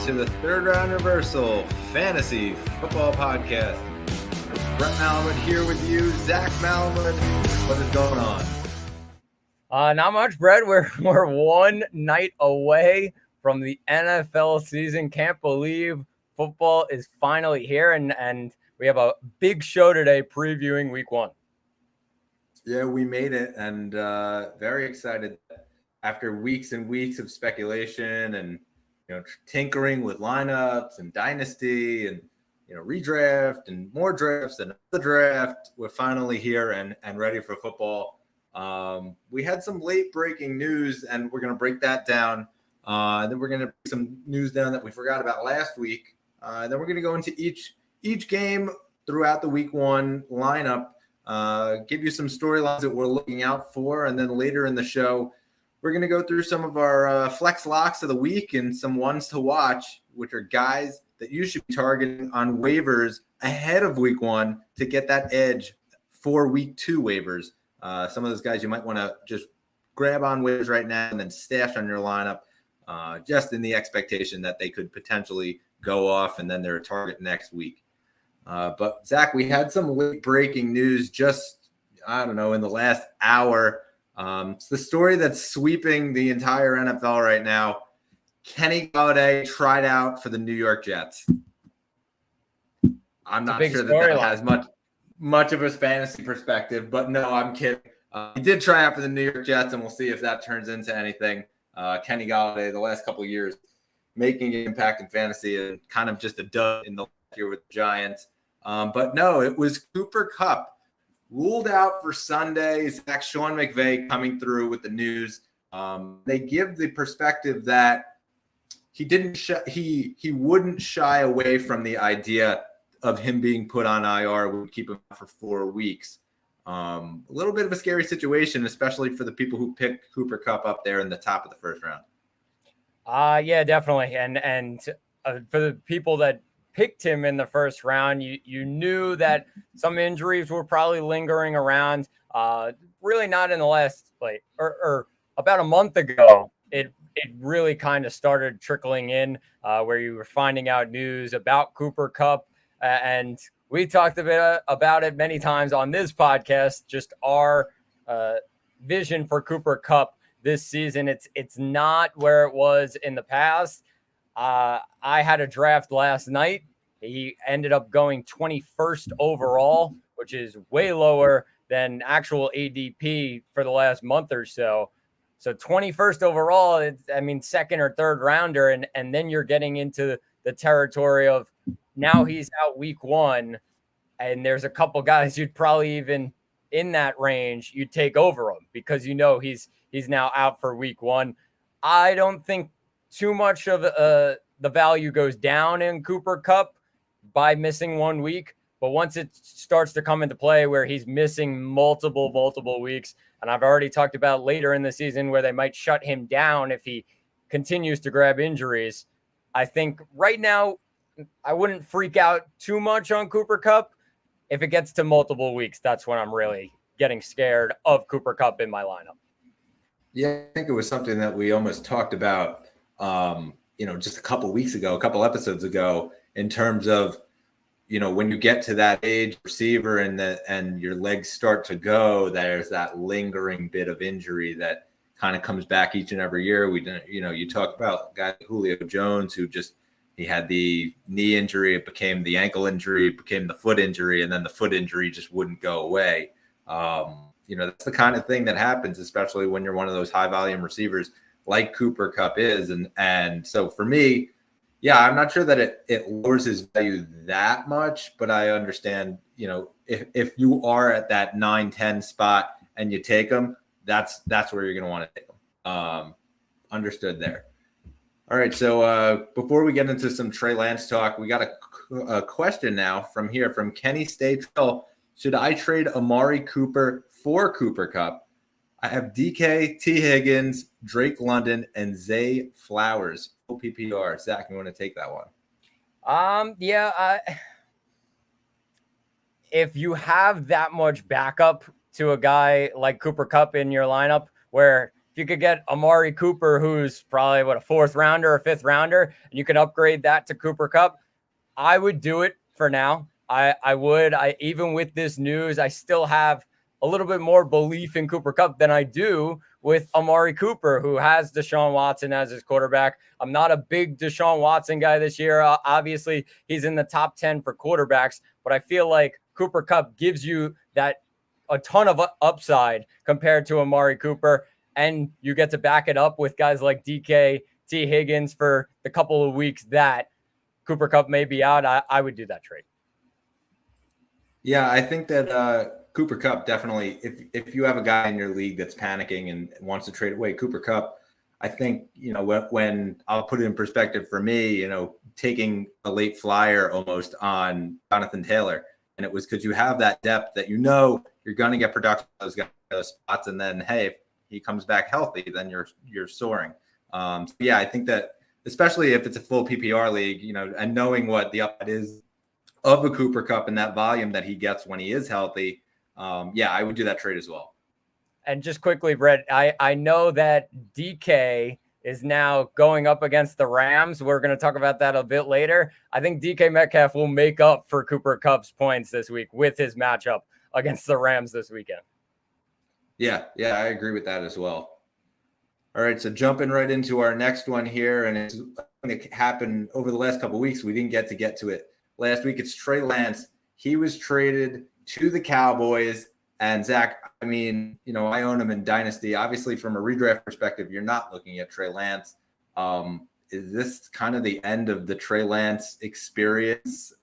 to the Third Round Reversal Fantasy Football Podcast. Brett Malamud here with you. Zach Malamud, what is going on? Not much, Brett. We're one night away from the NFL season. Can't believe football is finally here, and we have a big show today previewing Week 1. Yeah, we made it, and very excited after weeks and weeks of speculation and tinkering with lineups and dynasty and redraft and more drafts and another draft. We're finally here and ready for football. We had some late breaking news, and we're going to break that down. Then we're going to break some news down that we forgot about last week. Then we're going to go into each game throughout the Week 1 lineup, give you some storylines that we're looking out for, and then later in the show, we're going to go through some of our flex locks of the week and some ones to watch, which are guys that you should be targeting on waivers ahead of Week 1 to get that edge for Week 2 waivers. Some of those guys you might want to just grab on waivers right now and then stash on your lineup, just in the expectation that they could potentially go off and then they're a target next week. But Zach, we had some late breaking news just, in the last hour. It's the story that's sweeping the entire NFL right now. Kenny Golladay tried out for the New York Jets. I'm not sure that has much of a fantasy perspective, but no, I'm kidding. He did try out for the New York Jets, and we'll see if that turns into anything. Kenny Golladay, the last couple of years, making an impact in fantasy and kind of just a dud in the last year with the Giants. But no, it was Cooper Kupp. Ruled out for Sunday. Zach, Sean McVay coming through with the news. They give the perspective that he wouldn't shy away from the idea of him being put on IR. Would keep him for 4 weeks. A little bit of a scary situation, especially for the people who picked Cooper Kupp up there in the top of the first round. Yeah, definitely. And for the people that picked him in the first round, you knew that some injuries were probably lingering around. Really not in the last or about a month ago. It really kind of started trickling in, where you were finding out news about Cooper Kupp, and we talked a bit about it many times on this podcast. Just our vision for Cooper Kupp this season. It's not where it was in the past. I had a draft last night. He ended up going 21st overall, which is way lower than actual ADP for the last month or so. So 21st overall, second or third rounder. And then you're getting into the territory of now he's out Week 1. And there's a couple guys you'd probably even in that range, you'd take over him because he's now out for Week 1. I don't think too much of the value goes down in Cooper Kupp by missing 1 week. But once it starts to come into play where he's missing multiple weeks, and I've already talked about later in the season where they might shut him down if he continues to grab injuries, I think right now I wouldn't freak out too much on Cooper Kupp. If it gets to multiple weeks, that's when I'm really getting scared of Cooper Kupp in my lineup. Yeah, I think it was something that we almost talked about, just a couple episodes ago, in terms of, when you get to that age receiver and your legs start to go, there's that lingering bit of injury that kind of comes back each and every year. You talk about a guy like Julio Jones, who he had the knee injury, it became the ankle injury, it became the foot injury, and then the foot injury just wouldn't go away. That's the kind of thing that happens, especially when you're one of those high volume receivers like Cooper Kupp is. And so for me, yeah, I'm not sure that it lowers his value that much, but I understand, if you are at that 9-10 spot and you take him, that's where you're going to want to take him. Understood there. All right. So before we get into some Trey Lance talk, we got a question now from Kenny Statrell. Should I trade Amari Cooper for Cooper Kupp? I have DK, T. Higgins, Drake London, and Zay Flowers. PPR. Zach, you want to take that one? If you have that much backup to a guy like Cooper Kupp in your lineup, where if you could get Amari Cooper, who's probably a 4th rounder or 5th rounder, and you can upgrade that to Cooper Kupp, I would do it for now. I would. Even with this news, I still have a little bit more belief in Cooper Kupp than I do with Amari Cooper, who has Deshaun Watson as his quarterback. I'm not a big Deshaun Watson guy this year. Obviously, he's in the top 10 for quarterbacks, but I feel like Cooper Kupp gives you that a ton of upside compared to Amari Cooper, and you get to back it up with guys like DK, T. Higgins for the couple of weeks that Cooper Kupp may be out. I would do that trade. Yeah, I think that Cooper Kupp definitely, if you have a guy in your league that's panicking and wants to trade away Cooper Kupp, I think, when I'll put it in perspective for me, taking a late flyer almost on Jonathan Taylor. And it was because you have that depth that you're going to get production on those spots. And then, hey, if he comes back healthy, then you're soaring. So yeah, I think that especially if it's a full PPR league, and knowing what the upside is of a Cooper Kupp and that volume that he gets when he is healthy, I would do that trade as well. And just quickly, Brett, I know that DK is now going up against the Rams. We're going to talk about that a bit later. I think DK Metcalf will make up for Cooper Kupp's points this week with his matchup against the Rams this weekend. Yeah, I agree with that as well. All right, so jumping right into our next one here, and it's going to happen over the last couple of weeks. We didn't get to it last week. It's Trey Lance. He was traded to the Cowboys. And Zach, I own him in Dynasty. Obviously, from a redraft perspective, you're not looking at Trey Lance. Is this kind of the end of the Trey Lance experience?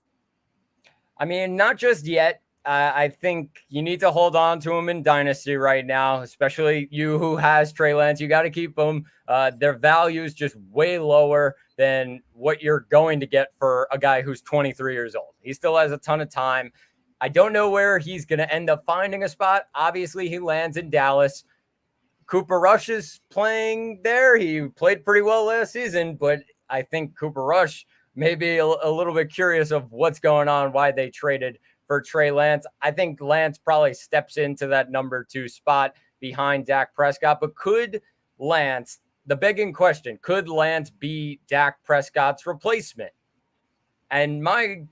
Not just yet. I think you need to hold on to him in Dynasty right now, especially you who has Trey Lance. You got to keep them. Their value is just way lower than what you're going to get for a guy who's 23 years old. He still has a ton of time. I don't know where he's going to end up finding a spot. Obviously, he lands in Dallas. Cooper Rush is playing there. He played pretty well last season, but I think Cooper Rush may be a little bit curious of what's going on, why they traded for Trey Lance. I think Lance probably steps into that number 2 spot behind Dak Prescott, but could Lance, the begging question, could Lance be Dak Prescott's replacement? And my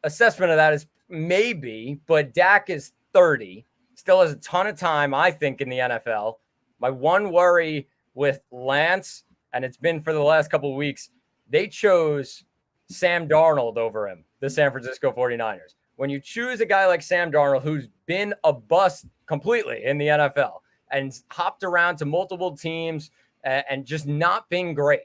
assessment of that is maybe, but Dak is 30, still has a ton of time, I think, in the NFL. My one worry with Lance, and it's been for the last couple of weeks, they chose Sam Darnold over him, the San Francisco 49ers. When you choose a guy like Sam Darnold, who's been a bust completely in the NFL and hopped around to multiple teams and just not been great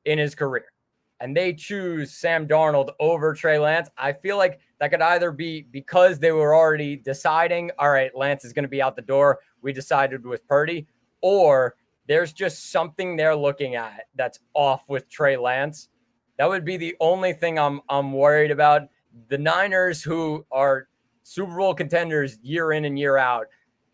in his career, and they choose Sam Darnold over Trey Lance, I feel like that could either be because they were already deciding, all right, Lance is going to be out the door, we decided with Purdy, or there's just something they're looking at that's off with Trey Lance. That would be the only thing I'm worried about. The Niners, who are Super Bowl contenders year in and year out,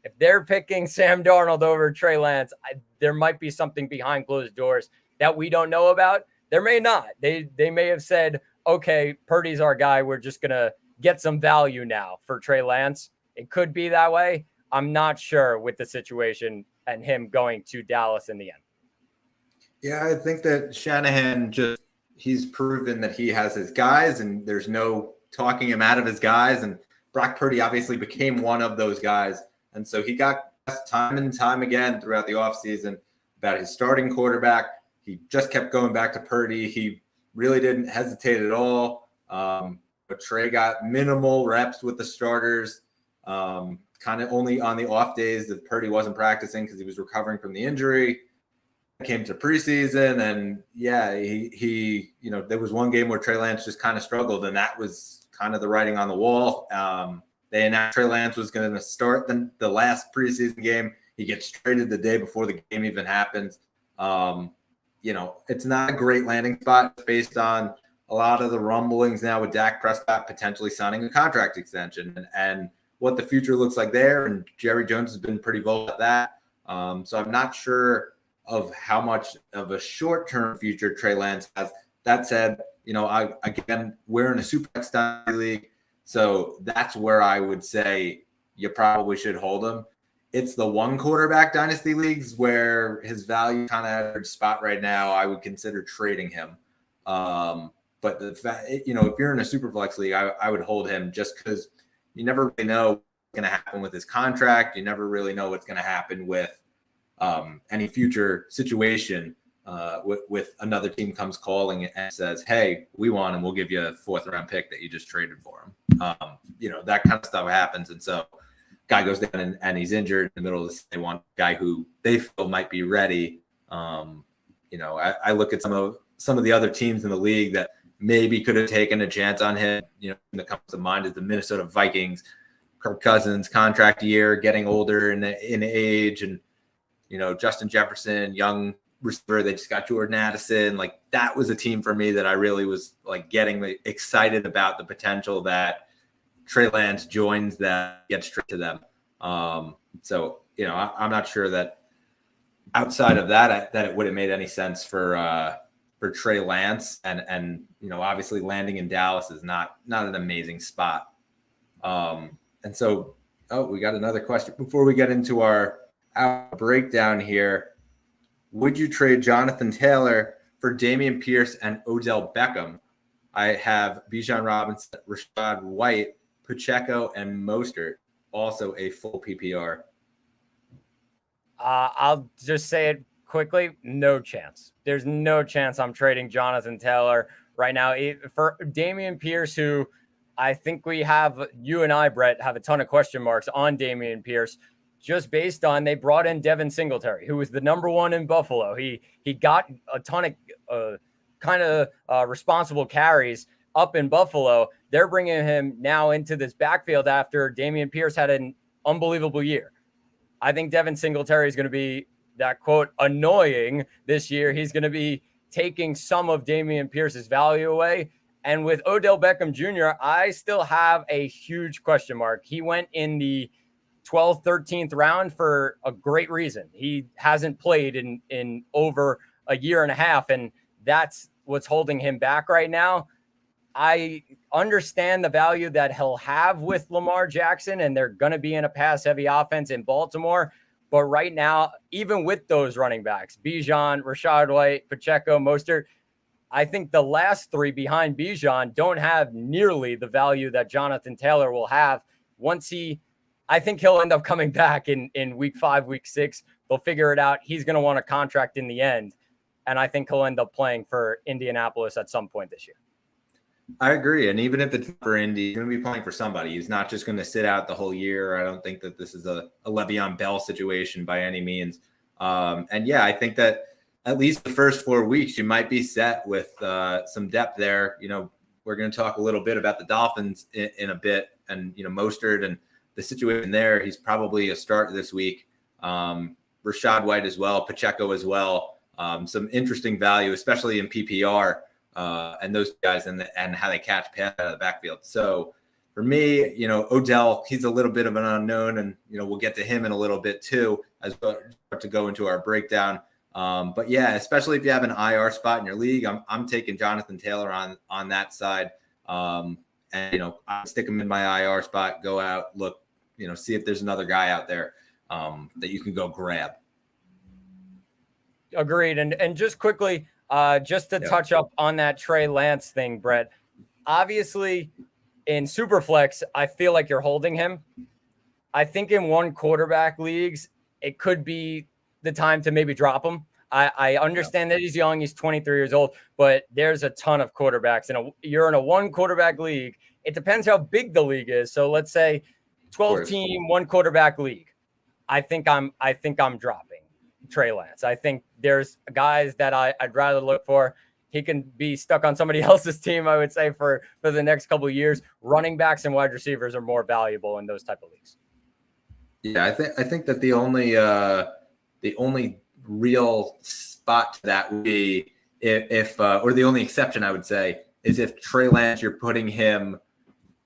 if they're picking Sam Darnold over Trey Lance, there might be something behind closed doors that we don't know about. There may not. They may have said, okay, Purdy's our guy. We're just going to get some value now for Trey Lance. It could be that way. I'm not sure with the situation and him going to Dallas in the end. Yeah, I think that Shanahan he's proven that he has his guys and there's no talking him out of his guys. And Brock Purdy obviously became one of those guys. And so he got time and time again throughout the offseason about his starting quarterback. He just kept going back to Purdy. He really didn't hesitate at all. But Trey got minimal reps with the starters, kind of only on the off days that Purdy wasn't practicing because he was recovering from the injury. Came to preseason, and he there was one game where Trey Lance just kind of struggled, and that was kind of the writing on the wall. They announced Trey Lance was going to start the last preseason game. He gets traded the day before the game even happens. It's not a great landing spot based on a lot of the rumblings now with Dak Prescott potentially signing a contract extension and what the future looks like there. And Jerry Jones has been pretty vocal at that. So I'm not sure of how much of a short-term future Trey Lance has. That said, we're in a Superflex Dynasty league, so that's where I would say you probably should hold him. it's the one quarterback dynasty leagues where his value kind of at a spot right now. I would consider trading him. But the fact, if you're in a super flex league, I would hold him just because you never really know what's going to happen with his contract. You never really know what's going to happen with any future situation with another team comes calling and says, hey, we want him. We'll give you a 4th round pick that you just traded for him. That kind of stuff happens. And so guy goes down and he's injured in the middle of this. They want a guy who they feel might be ready. I look at some of the other teams in the league that maybe could have taken a chance on him. That comes to mind is the Minnesota Vikings. Kirk Cousins contract year, getting older in age, and Justin Jefferson, young receiver. They just got Jordan Addison. Like, that was a team for me that I really was like getting excited about the potential that Trey Lance joins that, gets straight to them. I'm not sure that outside of that it would have made any sense for Trey Lance, and obviously landing in Dallas is not an amazing spot. And so, we got another question before we get into our breakdown here. Would you trade Jonathan Taylor for Dameon Pierce and Odell Beckham? I have Bijan Robinson, Rachaad White, Pacheco, and Mostert, also a full PPR. I'll just say it quickly. No chance. There's no chance I'm trading Jonathan Taylor right now for Dameon Pierce, who I think you and I, Brett, have a ton of question marks on Dameon Pierce, just based on they brought in Devin Singletary, who was the number 1 in Buffalo. He got a ton of responsible carries up in Buffalo. They're bringing him now into this backfield after Dameon Pierce had an unbelievable year. I think Devin Singletary is going to be that, quote, annoying this year. He's going to be taking some of Dameon Pierce's value away. And with Odell Beckham Jr., I still have a huge question mark. He went in the 12th, 13th round for a great reason. He hasn't played in over a year and a half, and that's what's holding him back right now. I understand the value that he'll have with Lamar Jackson, and they're going to be in a pass-heavy offense in Baltimore. But right now, even with those running backs, Bijan, Rachaad White, Pacheco, Mostert, I think the last 3 behind Bijan don't have nearly the value that Jonathan Taylor will have I think he'll end up coming back in week 5, week 6. They'll figure it out. He's going to want a contract in the end. And I think he'll end up playing for Indianapolis at some point this year. I agree. And even if it's for Indy, he's going to be playing for somebody. He's not just going to sit out the whole year. I don't think that this is a Le'Veon Bell situation by any means. I think that at least the first 4 weeks, you might be set with some depth there. We're going to talk a little bit about the Dolphins in a bit, and, Mostert and the situation there. He's probably a start this week. Rachaad White as well, Pacheco as well. Some interesting value, especially in PPR, and those guys and how they catch pass out of the backfield. So for me, Odell, he's a little bit of an unknown, and we'll get to him in a little bit too as we start to go into our breakdown. But yeah, especially if you have an IR spot in your league, I'm taking Jonathan Taylor on that side. And I stick him in my IR spot, go out, look, see if there's another guy out there that you can go grab. Agreed. And just quickly, just to touch up on that Trey Lance thing, Brett, obviously in Superflex, I feel like you're holding him. I think in 1 quarterback leagues, it could be the time to maybe drop him. I understand that he's young. He's 23 years old, but there's a ton of quarterbacks. You're in a 1 quarterback league. It depends how big the league is. So let's say 12-team, 1 quarterback league. I think I'm dropping Trey Lance. I think there's guys that I'd rather look for. He can be stuck on somebody else's team, I would say, for the next couple of years. Running backs and wide receivers are more valuable in those type of leagues. Yeah, I think that the only real spot to that would be if or the only exception I would say is if Trey Lance, you're putting him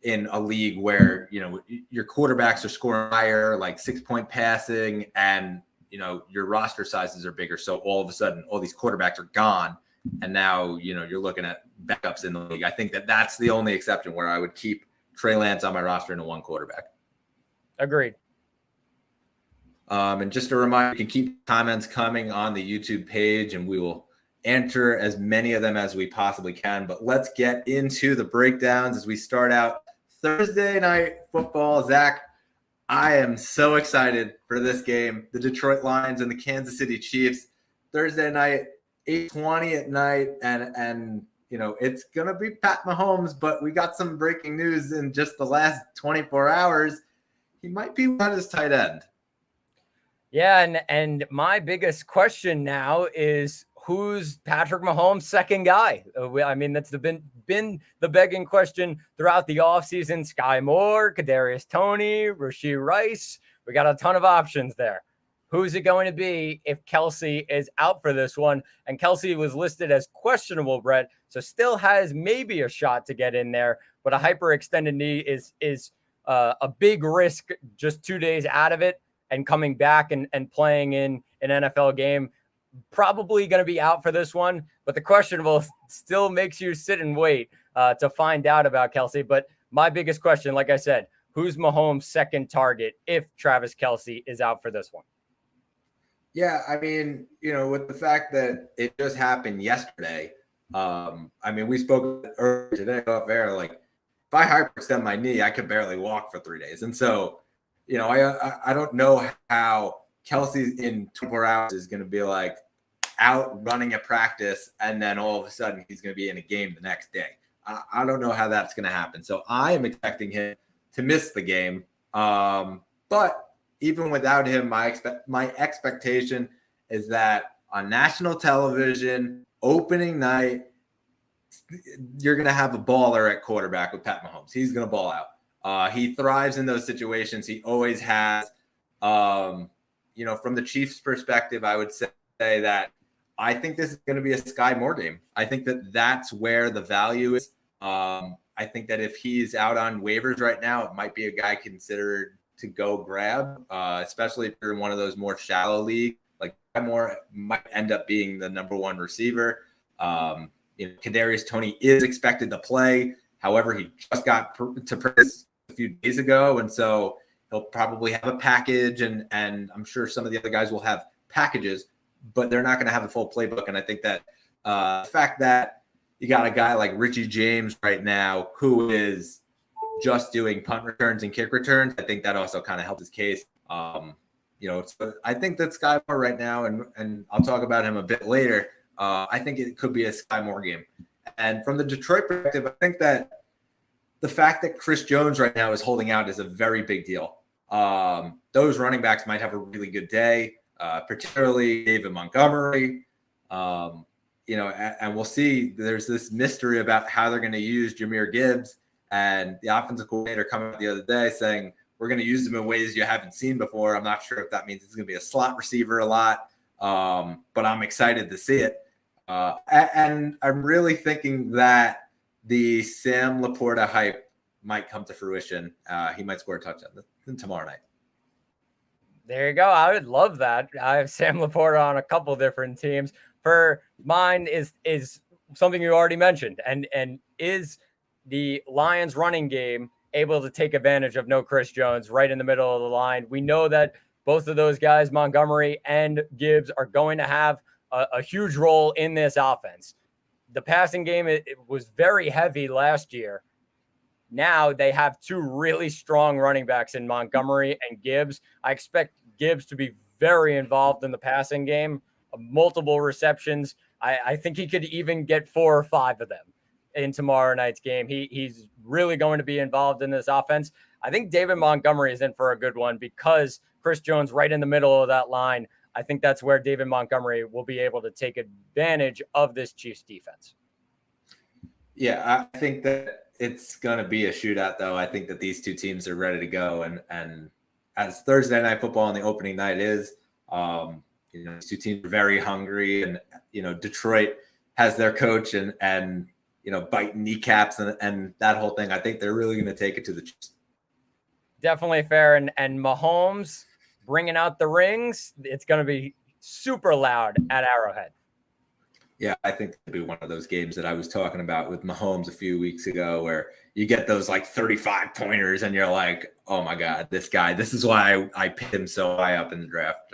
in a league where your quarterbacks are scoring higher, like 6-point passing, and your roster sizes are bigger. So all of a sudden, all these quarterbacks are gone, and now you're looking at backups in the league. I think that that's the only exception where I would keep Trey Lance on my roster in a 1 quarterback. Agreed. And just a reminder, you can keep comments coming on the YouTube page, and we will answer as many of them as we possibly can. But let's get into the breakdowns as we start out Thursday night football. Zach, I am so excited for this game. The Detroit Lions and the Kansas City Chiefs. Thursday night, 8:20 at night, and it's gonna be Pat Mahomes, but we got some breaking news in just the last 24 hours. He might be without his tight end. Yeah, and my biggest question now is who's Patrick Mahomes' second guy? I mean, that's been the begging question throughout the offseason. Sky Moore, Kadarius Toney, Rashee Rice. We got a ton of options there. Who's it going to be if Kelce is out for this one? And Kelce was listed as questionable, Brett, so still has maybe a shot to get in there, but a hyperextended knee is a big risk just 2 days out of it and coming back and playing in an NFL game. Probably going to be out for this one, but the questionable still makes you sit and wait to find out about Kelce. But my biggest question, like I said, who's Mahomes' second target if Travis Kelce is out for this one? Yeah, I mean, with the fact that it just happened yesterday, I mean, we spoke earlier today off air, like, if I hyperextend my knee, I could barely walk for 3 days. And so, I don't know how Kelce in 24 hours is going to be like out running a practice, and then all of a sudden he's going to be in a game the next day. I don't know how that's going to happen. So I am expecting him to miss the game. But even without him, my expectation is that on national television, opening night, you're going to have a baller at quarterback with Pat Mahomes. He's going to ball out. He thrives in those situations. He always has. From the Chiefs' perspective, I would say that I think this is going to be a Sky Moore game. I think that that's where the value is. I think that if he's out on waivers right now, it might be a guy considered to go grab, especially if you're in one of those more shallow leagues. Like Moore might end up being the number one receiver. Kadarius Toney is expected to play. However, he just got to practice a few days ago, and so he'll probably have a package, and I'm sure some of the other guys will have packages, but they're not going to have a full playbook. And I think that the fact that you got a guy like Richie James right now who is just doing punt returns and kick returns, I think that also kind of helps his case. I think that Sky Moore right now, and I'll talk about him a bit later, I think it could be a Sky Moore game. And from the Detroit perspective, I think that the fact that Chris Jones right now is holding out is a very big deal. Those running backs might have a really good day, particularly David Montgomery. And we'll see. There's this mystery about how they're going to use Jahmyr Gibbs, and the offensive coordinator coming out the other day saying we're going to use him in ways you haven't seen before. I'm not sure if that means it's going to be a slot receiver a lot, but I'm excited to see it. And I'm really thinking that the Sam Laporta hype might come to fruition. He might score a touchdown tomorrow night. There you go. I would love that. I have Sam Laporta on a couple different teams. For mine is something you already mentioned, and is the Lions running game able to take advantage of no Chris Jones right in the middle of the line? We know that both of those guys, Montgomery and Gibbs, are going to have a huge role in this offense. The passing game, it was very heavy last year. Now they have two really strong running backs in Montgomery and Gibbs. I expect Gibbs to be very involved in the passing game, multiple receptions. I think he could even get 4 or 5 of them in tomorrow night's game. He's really going to be involved in this offense. I think David Montgomery is in for a good one because Chris Jones right in the middle of that line. I think that's where David Montgomery will be able to take advantage of this Chiefs defense. Yeah, I think that it's going to be a shootout, though. I think that these two teams are ready to go. And as Thursday night football on the opening night is, these two teams are very hungry. And, Detroit has their coach and biting kneecaps and that whole thing. I think they're really going to take it to the Chiefs. Definitely fair. And Mahomes bringing out the rings, it's going to be super loud at Arrowhead. Yeah, I think it'll be one of those games that I was talking about with Mahomes a few weeks ago where you get those like 35 pointers and you're like, oh my God, this guy, this is why I picked him so high up in the draft.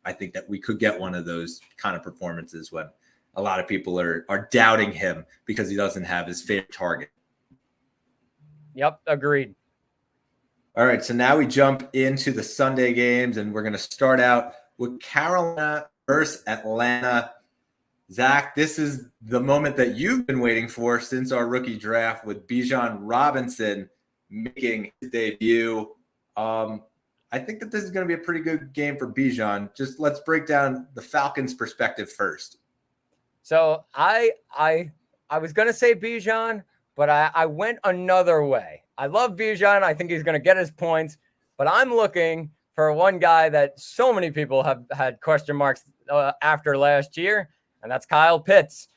I think that we could get one of those kind of performances when a lot of people are doubting him because he doesn't have his favorite target. Yep, agreed. All right, so now we jump into the Sunday games, and we're going to start out with Carolina versus Atlanta. Zach, this is the moment that you've been waiting for since our rookie draft with Bijan Robinson making his debut. I think that this is going to be a pretty good game for Bijan. Just let's break down the Falcons' perspective first. So I was going to say Bijan, but I went another way. I love Bijan. I think he's going to get his points, but I'm looking for one guy that so many people have had question marks after last year, and that's Kyle Pitts.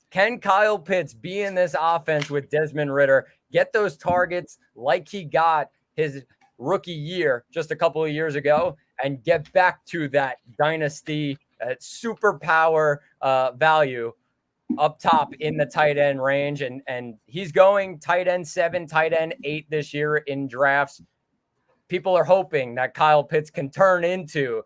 Can Kyle Pitts be in this offense with Desmond Ridder, get those targets like he got his rookie year just a couple of years ago, and get back to that dynasty superpower value up top in the tight end range? And he's going tight end 7, tight end 8 this year in drafts. People are hoping that Kyle Pitts can turn into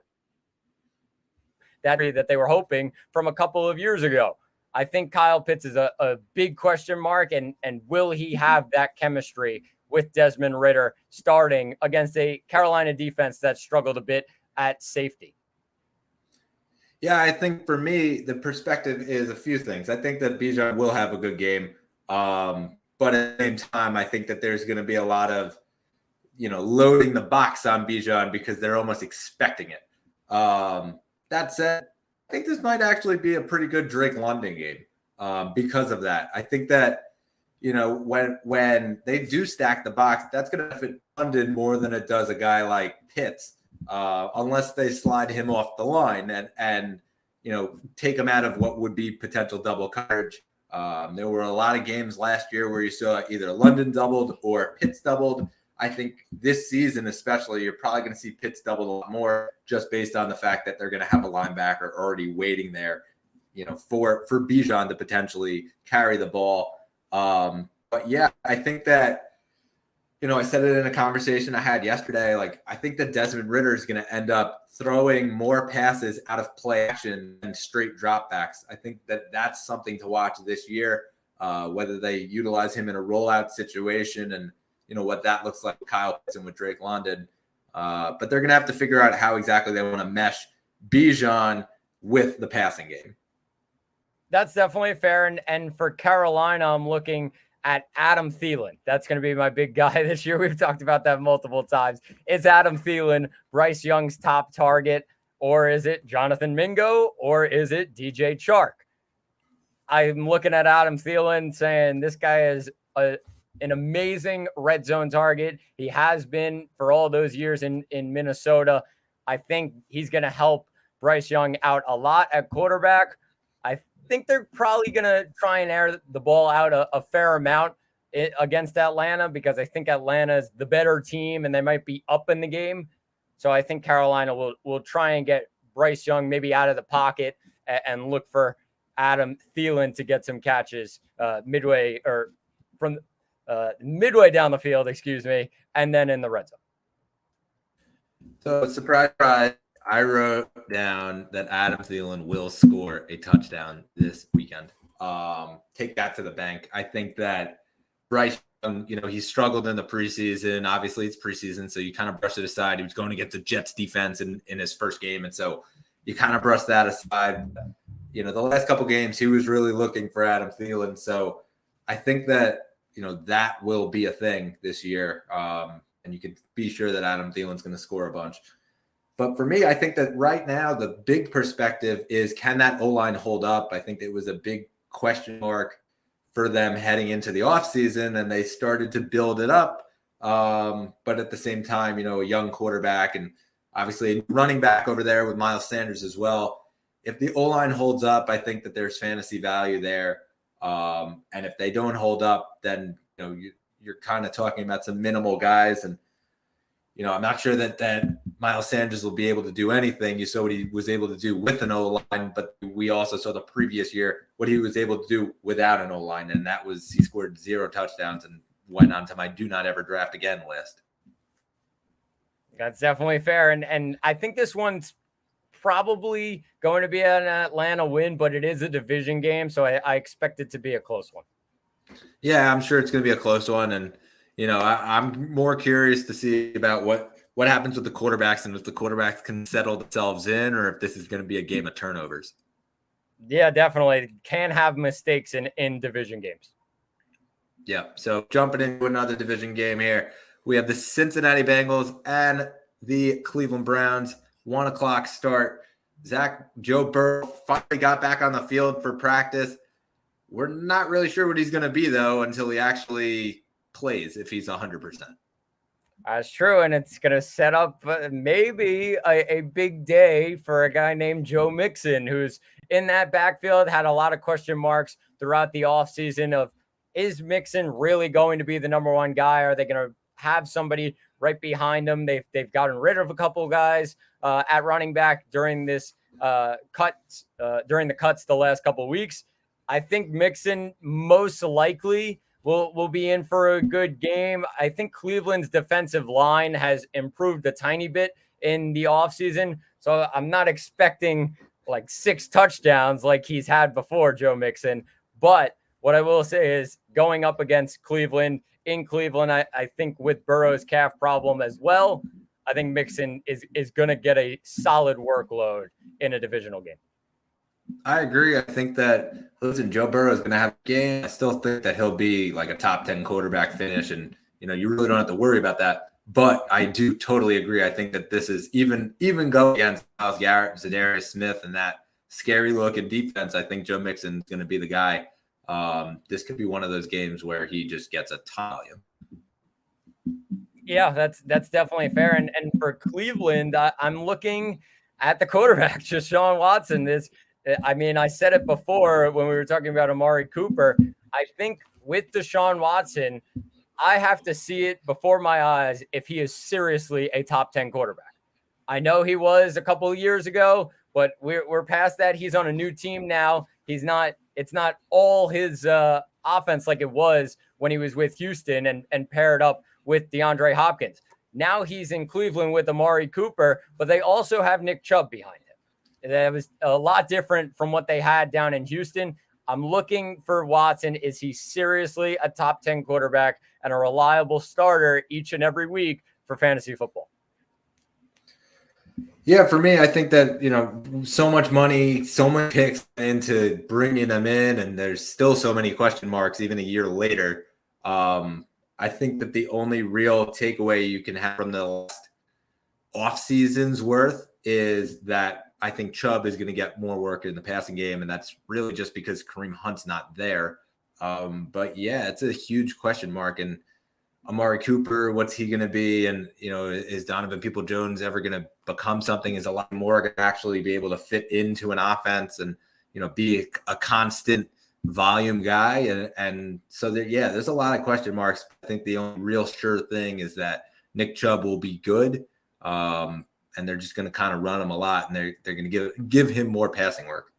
that they were hoping from a couple of years ago. I think Kyle Pitts is a big question mark, and will he have that chemistry with Desmond Ridder starting against a Carolina defense that struggled a bit at safety? Yeah, I think for me, the perspective is a few things. I think that Bijan will have a good game. But at the same time, I think that there's going to be a lot of, loading the box on Bijan because they're almost expecting it. That said, I think this might actually be a pretty good Drake London game because of that. I think that, when they do stack the box, that's going to benefit London more than it does a guy like Pitts. Unless they slide him off the line and take him out of what would be potential double coverage. There were a lot of games last year where you saw either London doubled or Pitts doubled. I think this season especially, you're probably going to see Pitts doubled a lot more just based on the fact that they're going to have a linebacker already waiting there, for Bijan to potentially carry the ball. But yeah, I think that, I said it in a conversation I had yesterday. Like, I think that Desmond Ridder is going to end up throwing more passes out of play action and straight dropbacks. I think that that's something to watch this year, whether they utilize him in a rollout situation and, what that looks like with Kyle Pitts and with Drake London. But they're going to have to figure out how exactly they want to mesh Bijan with the passing game. That's definitely fair. And for Carolina, I'm looking at Adam Thielen. That's going to be my big guy this year. We've talked about that multiple times. Is Adam Thielen Bryce Young's top target, or is it Jonathan Mingo, or is it DJ Chark? I'm looking at Adam Thielen saying this guy is an amazing red zone target. He has been for all those years in Minnesota. I think he's going to help Bryce Young out a lot at quarterback. I think they're probably going to try and air the ball out a fair amount against Atlanta because I think Atlanta is the better team and they might be up in the game. So I think Carolina will try and get Bryce Young maybe out of the pocket and look for Adam Thielen to get some catches midway down the field, and then in the red zone. So surprise, I wrote down that Adam Thielen will score a touchdown this weekend. Take that to the bank. I think that Bryce Young, he struggled in the preseason. Obviously, it's preseason, so you kind of brush it aside. He was going against the Jets defense in his first game, and so you kind of brush that aside. The last couple games, he was really looking for Adam Thielen. So I think that, that will be a thing this year. And you can be sure that Adam Thielen's going to score a bunch. But for me, I think that right now the big perspective is, can that O-line hold up? I think it was a big question mark for them heading into the offseason, and they started to build it up. But at the same time, a young quarterback and obviously a running back over there with Miles Sanders as well. If the O-line holds up, I think that there's fantasy value there. And if they don't hold up, then, you're kind of talking about some minimal guys. And, I'm not sure that Miles Sanders will be able to do anything. You saw what he was able to do with an O-line, but we also saw the previous year what he was able to do without an O-line. And that was, he scored 0 touchdowns and went onto my do not ever draft again list. That's definitely fair. And I think this one's probably going to be an Atlanta win, but it is a division game. So I expect it to be a close one. Yeah, I'm sure it's going to be a close one. And, I'm more curious to see about what happens with the quarterbacks and if the quarterbacks can settle themselves in or if this is going to be a game of turnovers. Yeah, definitely. Can have mistakes in division games. Yeah. So jumping into another division game here, we have the Cincinnati Bengals and the Cleveland Browns. 1:00 start. Joe Burrow finally got back on the field for practice. We're not really sure what he's going to be, though, until he actually plays, if he's 100%. That's true, and it's going to set up maybe a big day for a guy named Joe Mixon, who's in that backfield, had a lot of question marks throughout the offseason of, is Mixon really going to be the number one guy? Are they going to have somebody right behind him? They've gotten rid of a couple of guys at running back during this during the cuts the last couple of weeks. I think Mixon most likely will be in for a good game. I think Cleveland's defensive line has improved a tiny bit in the offseason. So I'm not expecting like 6 touchdowns like he's had before, Joe Mixon. But what I will say is going up against Cleveland in Cleveland, I think with Burrow's calf problem as well, I think Mixon is going to get a solid workload in a divisional game. I agree. I think that, listen, Joe Burrow is going to have a game. I still think that he'll be like a top 10 quarterback finish. And, you really don't have to worry about that. But I do totally agree. I think that this is even go against Myles Garrett, Zadarius Smith, and that scary looking defense. I think Joe Mixon is going to be the guy. This could be one of those games where he just gets a ton of volume. Yeah, that's definitely fair. And for Cleveland, I'm looking at the quarterback, Deshaun Watson. I said it before when we were talking about Amari Cooper. I think with Deshaun Watson, I have to see it before my eyes if he is seriously a top 10 quarterback. I know he was a couple of years ago, but we're past that. He's on a new team now. It's not all his offense like it was when he was with Houston and paired up with DeAndre Hopkins. Now he's in Cleveland with Amari Cooper, but they also have Nick Chubb behind him. That was a lot different from what they had down in Houston. I'm looking for Watson. Is he seriously a top 10 quarterback and a reliable starter each and every week for fantasy football? Yeah, for me, I think that, so much money, so many picks into bringing them in, and there's still so many question marks even a year later. I think that the only real takeaway you can have from the last off season's worth is that I think Chubb is going to get more work in the passing game, and that's really just because Kareem Hunt's not there. But yeah, it's a huge question mark. And Amari Cooper, what's he going to be? And, is Donovan Peoples-Jones ever going to become something? Is a lot more going to actually be able to fit into an offense and, be a constant volume guy? And so there's a lot of question marks. I think the only real sure thing is that Nick Chubb will be good. And they're just going to kind of run him a lot, and they're going to give him more passing work.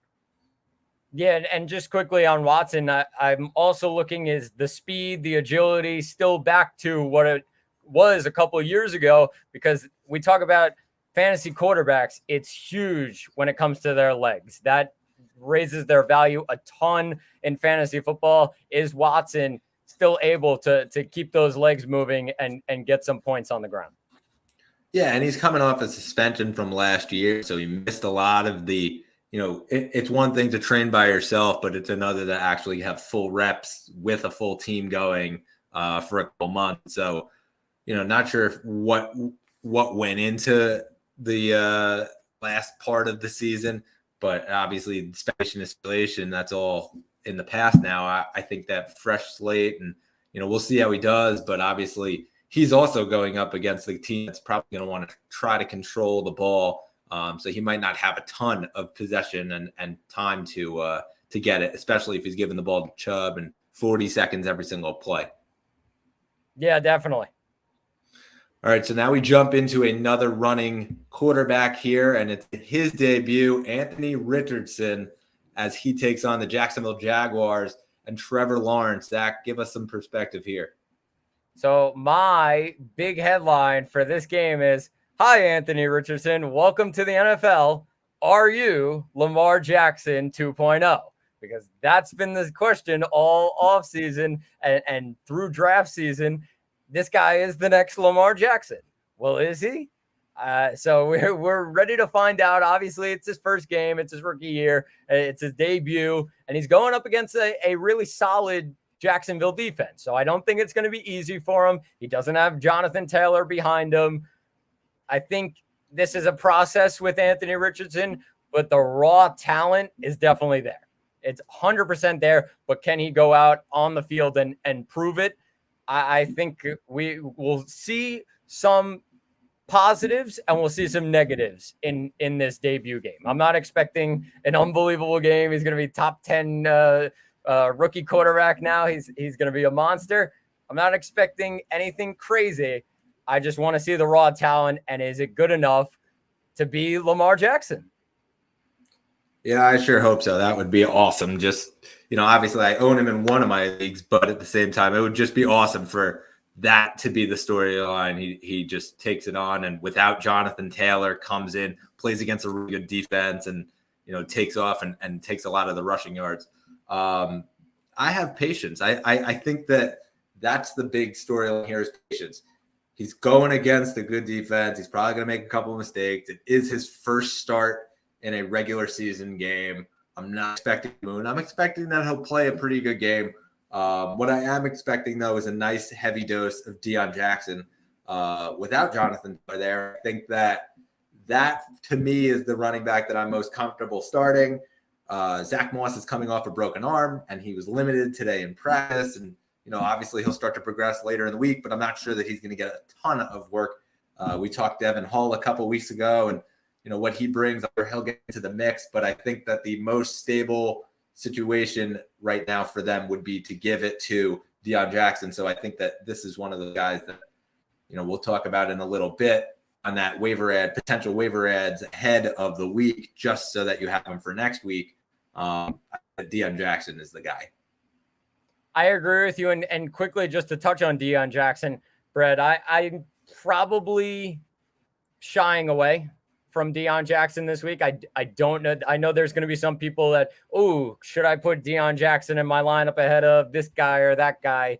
Yeah, and just quickly on Watson, I'm also looking is the speed, the agility still back to what it was a couple of years ago, because we talk about fantasy quarterbacks. It's huge when it comes to their legs. That raises their value a ton in fantasy football. Is Watson still able to keep those legs moving and get some points on the ground? Yeah, and he's coming off a suspension from last year, so he missed a lot of the, it's one thing to train by yourself, but it's another to actually have full reps with a full team going for a couple months. So, not sure if what went into the last part of the season, but obviously spacing and isolation, that's all in the past now. I think that fresh slate, and, we'll see how he does, but obviously he's also going up against the team that's probably going to want to try to control the ball. So he might not have a ton of possession and time to get it, especially if he's giving the ball to Chubb and 40 seconds every single play. Yeah, definitely. All right, so now we jump into another running quarterback here, and it's his debut, Anthony Richardson, as he takes on the Jacksonville Jaguars and Trevor Lawrence. Zach, give us some perspective here. So my big headline for this game is, "Hi, Anthony Richardson. Welcome to the NFL. Are you Lamar Jackson 2.0?" Because that's been the question all offseason and through draft season. This guy is the next Lamar Jackson. Well, is he? So we're ready to find out. Obviously, it's his first game. It's his rookie year. It's his debut. And he's going up against a really solid Jacksonville defense. So I don't think it's going to be easy for him. He doesn't have Jonathan Taylor behind him. I think this is a process with Anthony Richardson, but the raw talent is definitely there. It's 100% there, but can he go out on the field and prove it? I think we will see some positives and we'll see some negatives in this debut game. I'm not expecting an unbelievable game. He's going to be top 10 rookie quarterback now. He's going to be a monster. I'm not expecting anything crazy. I just want to see the raw talent, and is it good enough to be Lamar Jackson? Yeah, I sure hope so. That would be awesome. Just, obviously I own him in one of my leagues, but at the same time, it would just be awesome for that to be the storyline. He just takes it on, and without Jonathan Taylor, comes in, plays against a really good defense, and takes off and takes a lot of the rushing yards. I have patience. I think that's the big storyline here is patience. He's going against a good defense. He's probably going to make a couple of mistakes. It is his first start in a regular season game. I'm not expecting Moon. I'm expecting that he'll play a pretty good game. What I am expecting, though, is a nice heavy dose of Deion Jackson without Jonathan there. I think that to me is the running back that I'm most comfortable starting. Zach Moss is coming off a broken arm, and he was limited today in practice. And, obviously he'll start to progress later in the week, but I'm not sure that he's going to get a ton of work. We talked to Evan Hall a couple weeks ago, and what he brings, he'll get into the mix. But I think that the most stable situation right now for them would be to give it to Deion Jackson. So I think that this is one of the guys that, we'll talk about in a little bit on that potential waiver ads ahead of the week, just so that you have them for next week. Deion Jackson is the guy. I agree with you. And quickly, just to touch on Deion Jackson, Brett, I'm probably shying away from Deion Jackson this week. I don't know. I know there's going to be some people that, should I put Deion Jackson in my lineup ahead of this guy or that guy?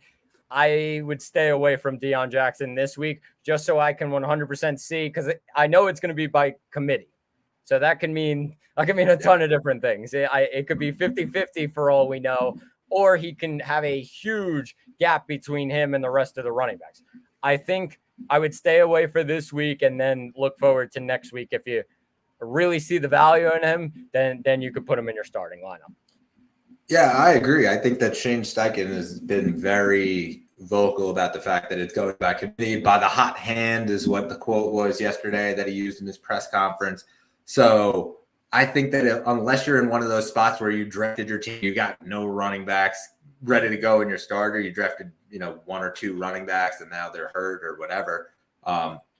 I would stay away from Deion Jackson this week just so I can 100% see, because I know it's going to be by committee. So that can mean a ton of different things. It could be 50-50 for all we know, or he can have a huge gap between him and the rest of the running backs. I think I would stay away for this week and then look forward to next week. If you really see the value in him, then you could put him in your starting lineup. Yeah, I agree. I think that Shane Steichen has been very vocal about the fact that it's going back committee by the hot hand, is what the quote was yesterday that he used in his press conference. So I think that unless you're in one of those spots where you drafted your team, you got no running backs ready to go in your starter, you drafted, one or two running backs and now they're hurt or whatever.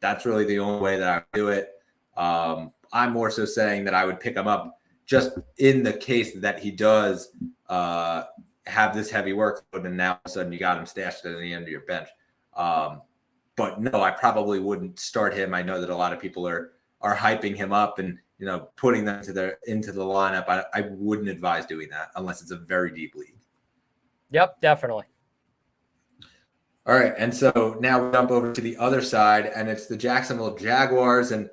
That's really the only way that I would do it. I'm more so saying that I would pick him up just in the case that he does have this heavy workload, and now all of a sudden you got him stashed at the end of your bench. But no, I probably wouldn't start him. I know that a lot of people are hyping him up and putting them into the lineup. I wouldn't advise doing that unless it's a very deep league. Yep, definitely. All right, and so now we jump over to the other side, and it's the Jacksonville Jaguars. And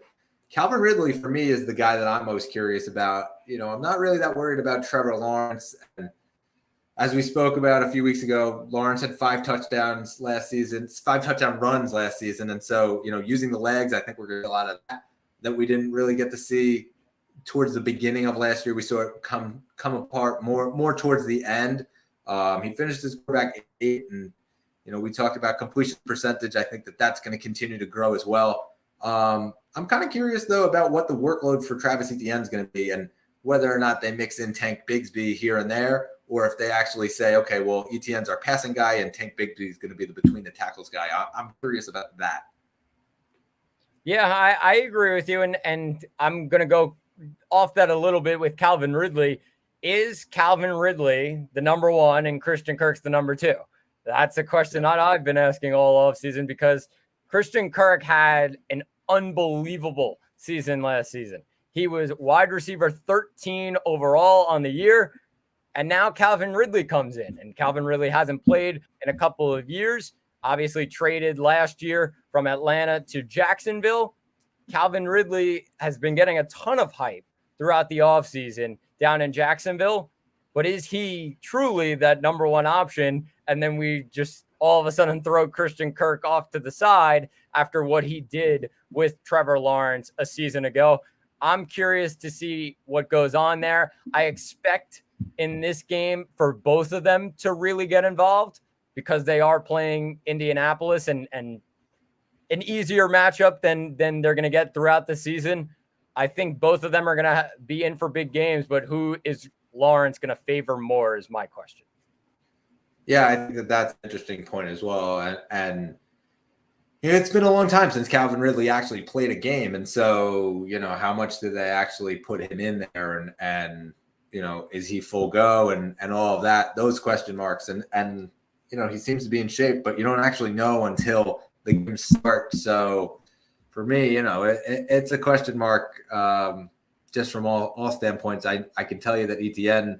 Calvin Ridley, for me, is the guy that I'm most curious about. I'm not really that worried about Trevor Lawrence. And as we spoke about a few weeks ago, Lawrence had 5 touchdown runs last season. And so, using the legs, I think we're going to get a lot of that we didn't really get to see towards the beginning of last year. We saw it come apart more towards the end. He finished his quarterback 8, and we talked about completion percentage. I think that's going to continue to grow as well. I'm kind of curious though about what the workload for Travis Etienne is going to be, and whether or not they mix in Tank Bigsby here and there, or if they actually say, okay, well, Etienne's our passing guy and Tank Bigsby is going to be the between the tackles guy. I'm curious about that. Yeah, I agree with you, and I'm going to go off that a little bit with Calvin Ridley. Is Calvin Ridley the number 1 and Christian Kirk's the number 2? That's a question that I've been asking all offseason because Christian Kirk had an unbelievable season last season. He was wide receiver 13 overall on the year. And now Calvin Ridley comes in, and Calvin Ridley hasn't played in a couple of years. Obviously traded last year from Atlanta to Jacksonville. Calvin Ridley has been getting a ton of hype throughout the offseason down in Jacksonville. But is he truly that number one option? And then we just all of a sudden throw Christian Kirk off to the side after what he did with Trevor Lawrence a season ago. I'm curious to see what goes on there. I expect in this game for both of them to really get involved because they are playing Indianapolis and an easier matchup than they're going to get throughout the season. I think both of them are going to be in for big games, but who is Lawrence going to favor more is my question. Yeah, I think that's an interesting point as well. And it's been a long time since Calvin Ridley actually played a game. And so, how much did they actually put him in there? And is he full go and all of that, those question marks. And he seems to be in shape, but you don't actually know until the game starts. So for me, it's a question mark just from all standpoints. I can tell you that ETN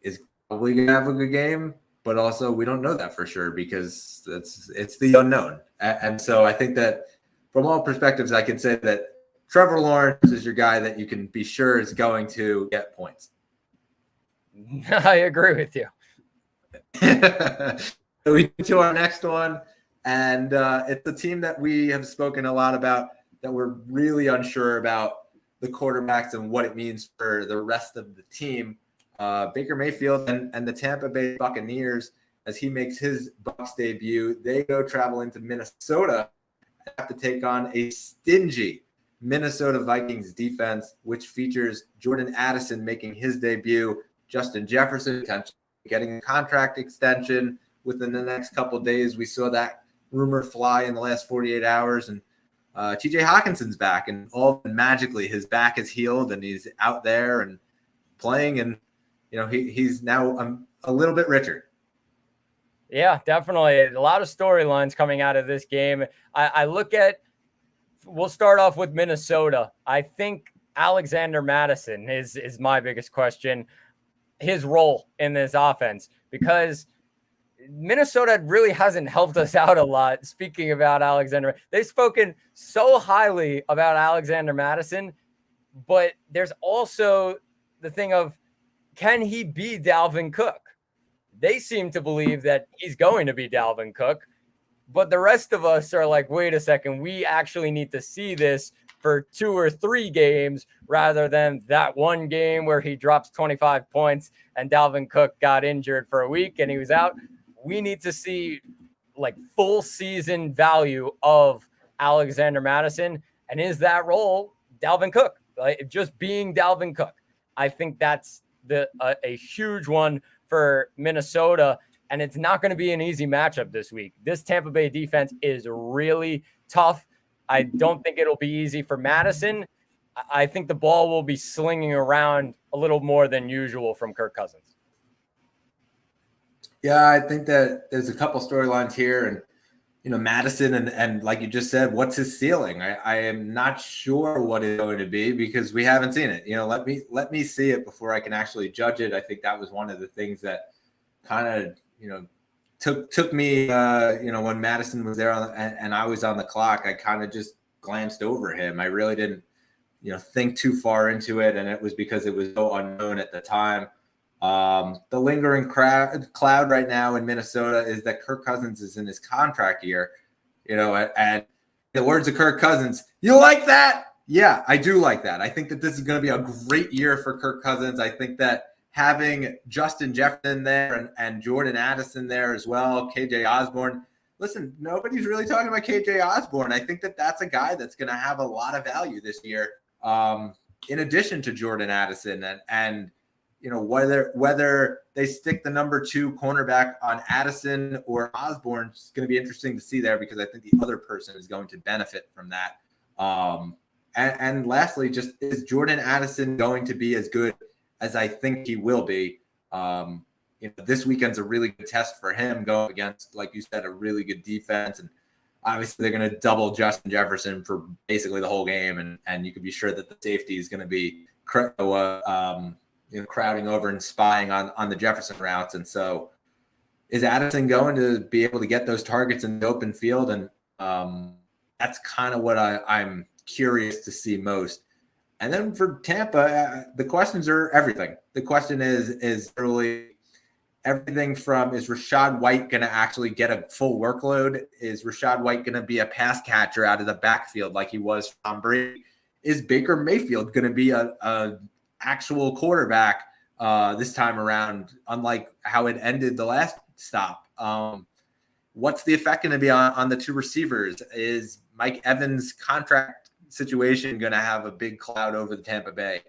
is probably going to have a good game, but also we don't know that for sure because it's the unknown. And so I think that from all perspectives, I can say that Trevor Lawrence is your guy that you can be sure is going to get points. I agree with you. So we get to our next one, and it's a team that we have spoken a lot about that we're really unsure about the quarterbacks and what it means for the rest of the team. Baker Mayfield and the Tampa Bay Buccaneers, as he makes his Bucs debut, they go travel into Minnesota and have to take on a stingy Minnesota Vikings defense, which features Jordan Addison making his debut, Justin Jefferson potentially getting a contract extension within the next couple of days. We saw that rumor fly in the last 48 hours, and TJ Hawkinson's back, and magically his back is healed and he's out there and playing, and he's now a little bit richer. Yeah, definitely. A lot of storylines coming out of this game. We'll start off with Minnesota. I think Alexander Mattison is my biggest question, his role in this offense, because Minnesota really hasn't helped us out a lot. Speaking about Alexander, they've spoken so highly about Alexander Mattison, but there's also the thing of, can he be Dalvin Cook? They seem to believe that he's going to be Dalvin Cook, but the rest of us are like, wait a second, we actually need to see this for 2 or 3 games rather than that one game where he drops 25 points and Dalvin Cook got injured for a week and he was out. We need to see like full season value of Alexander Mattison. And is that role Dalvin Cook? Like, just being Dalvin Cook. I think that's a huge one for Minnesota, and it's not going to be an easy matchup this week. This Tampa Bay defense is really tough. I don't think it'll be easy for Madison. I think the ball will be slinging around a little more than usual from Kirk Cousins. Yeah, I think that there's a couple storylines here, and Madison and like you just said, what's his ceiling? I am not sure what it's going to be because we haven't seen it. Let me see it before I can actually judge it. I think that was one of the things that kind of took me. When Madison was there and I was on the clock, I kind of just glanced over him. I really didn't think too far into it, and it was because it was so unknown at the time. The lingering cloud right now in Minnesota is that Kirk Cousins is in his contract year, and the words of Kirk Cousins, you like that? Yeah, I do like that. I think that this is going to be a great year for Kirk Cousins. I think that having Justin Jefferson there and Jordan Addison there as well, KJ Osborne. Listen, nobody's really talking about KJ Osborne. I think that that's a guy that's going to have a lot of value this year, in addition to Jordan Addison and whether they stick the number 2 cornerback on Addison or Osborne, it's going to be interesting to see there because I think the other person is going to benefit from that. And lastly, just is Jordan Addison going to be as good as I think he will be? this weekend's a really good test for him going against, like you said, a really good defense. And obviously they're going to double Justin Jefferson for basically the whole game. And you can be sure that the safety is going to be crowding over and spying on the Jefferson routes. And so is Addison going to be able to get those targets in the open field? And that's kind of what I'm curious to see most. And then for Tampa, the questions are everything. The question is really everything from, is Rachaad White going to actually get a full workload? Is Rachaad White going to be a pass catcher out of the backfield like he was Tom Brady? Is Baker Mayfield going to be a actual quarterback this time around, unlike how it ended the last stop? What's the effect going to be on the two receivers? Is Mike Evans' contract situation going to have a big cloud over the Tampa Bay?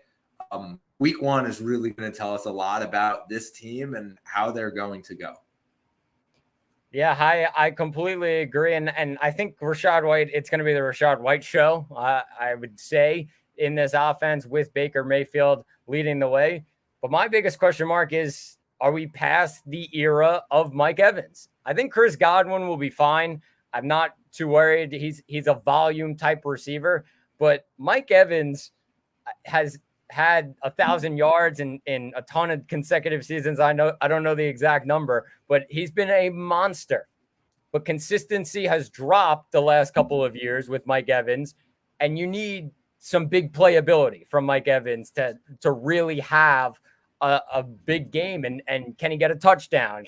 Week 1 is really going to tell us a lot about this team and how they're going to go. Yeah, I completely agree. And I think Rachaad White, it's going to be the Rachaad White show, I would say, in this offense with Baker Mayfield leading the way. But my biggest question mark is, are we past the era of Mike Evans? I think Chris Godwin will be fine. I'm not too worried. He's a volume type receiver. But Mike Evans has had 1,000 yards in a ton of consecutive seasons. I don't know the exact number, but he's been a monster. But consistency has dropped the last couple of years with Mike Evans, and you need some big playability from Mike Evans to really have a big game. And can he get a touchdown?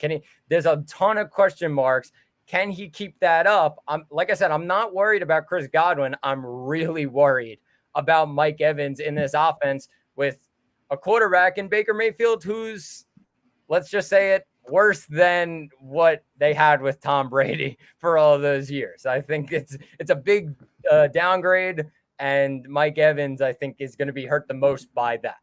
There's a ton of question marks. Can he keep that up? Like I said, I'm not worried about Chris Godwin. I'm really worried about Mike Evans in this offense with a quarterback in Baker Mayfield who's, let's just say it, worse than what they had with Tom Brady for all of those years. I think it's a big downgrade, and Mike Evans, I think, is going to be hurt the most by that.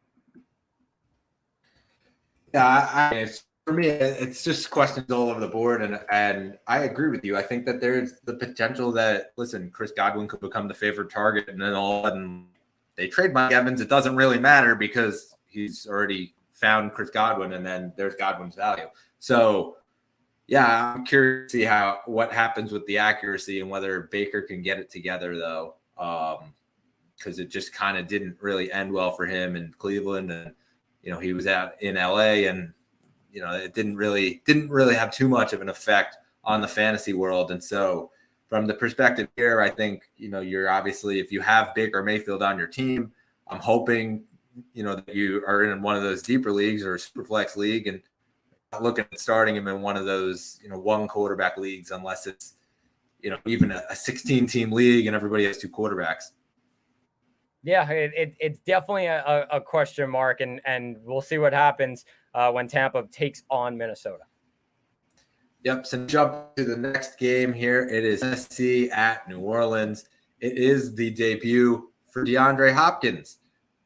Yeah, for me, it's just questions all over the board, and I agree with you. I think that there's the potential that, listen, Chris Godwin could become the favorite target, and then all of a sudden they trade Mike Evans. It doesn't really matter because he's already found Chris Godwin, and then there's Godwin's value. So, yeah, I'm curious to see what happens with the accuracy and whether Baker can get it together, though, because it just kind of didn't really end well for him in Cleveland, and he was out in LA, and it didn't really have too much of an effect on the fantasy world. And so from the perspective here, I think, you're obviously, if you have Baker Mayfield on your team, I'm hoping, that you are in one of those deeper leagues or a super flex league and not looking at starting him in one of those, one quarterback leagues, unless it's, even a 16 team league and everybody has two quarterbacks. Yeah, it's definitely a question mark, and we'll see what happens when Tampa takes on Minnesota. Yep, so jump to the next game here. It is Tennessee at New Orleans. It is the debut for DeAndre Hopkins.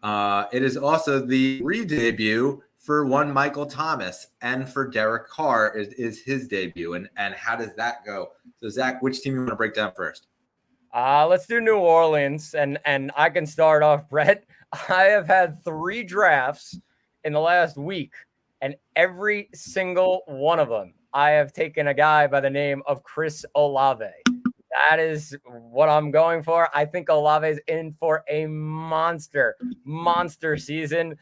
It is also the re-debut for one Michael Thomas, and for Derek Carr is his debut. And how does that go? So, Zach, which team you want to break down first? Let's do New Orleans, and I can start off, Brett. I have had 3 drafts in the last week, and every single one of them, I have taken a guy by the name of Chris Olave. That is what I'm going for. I think Olave is in for a monster season.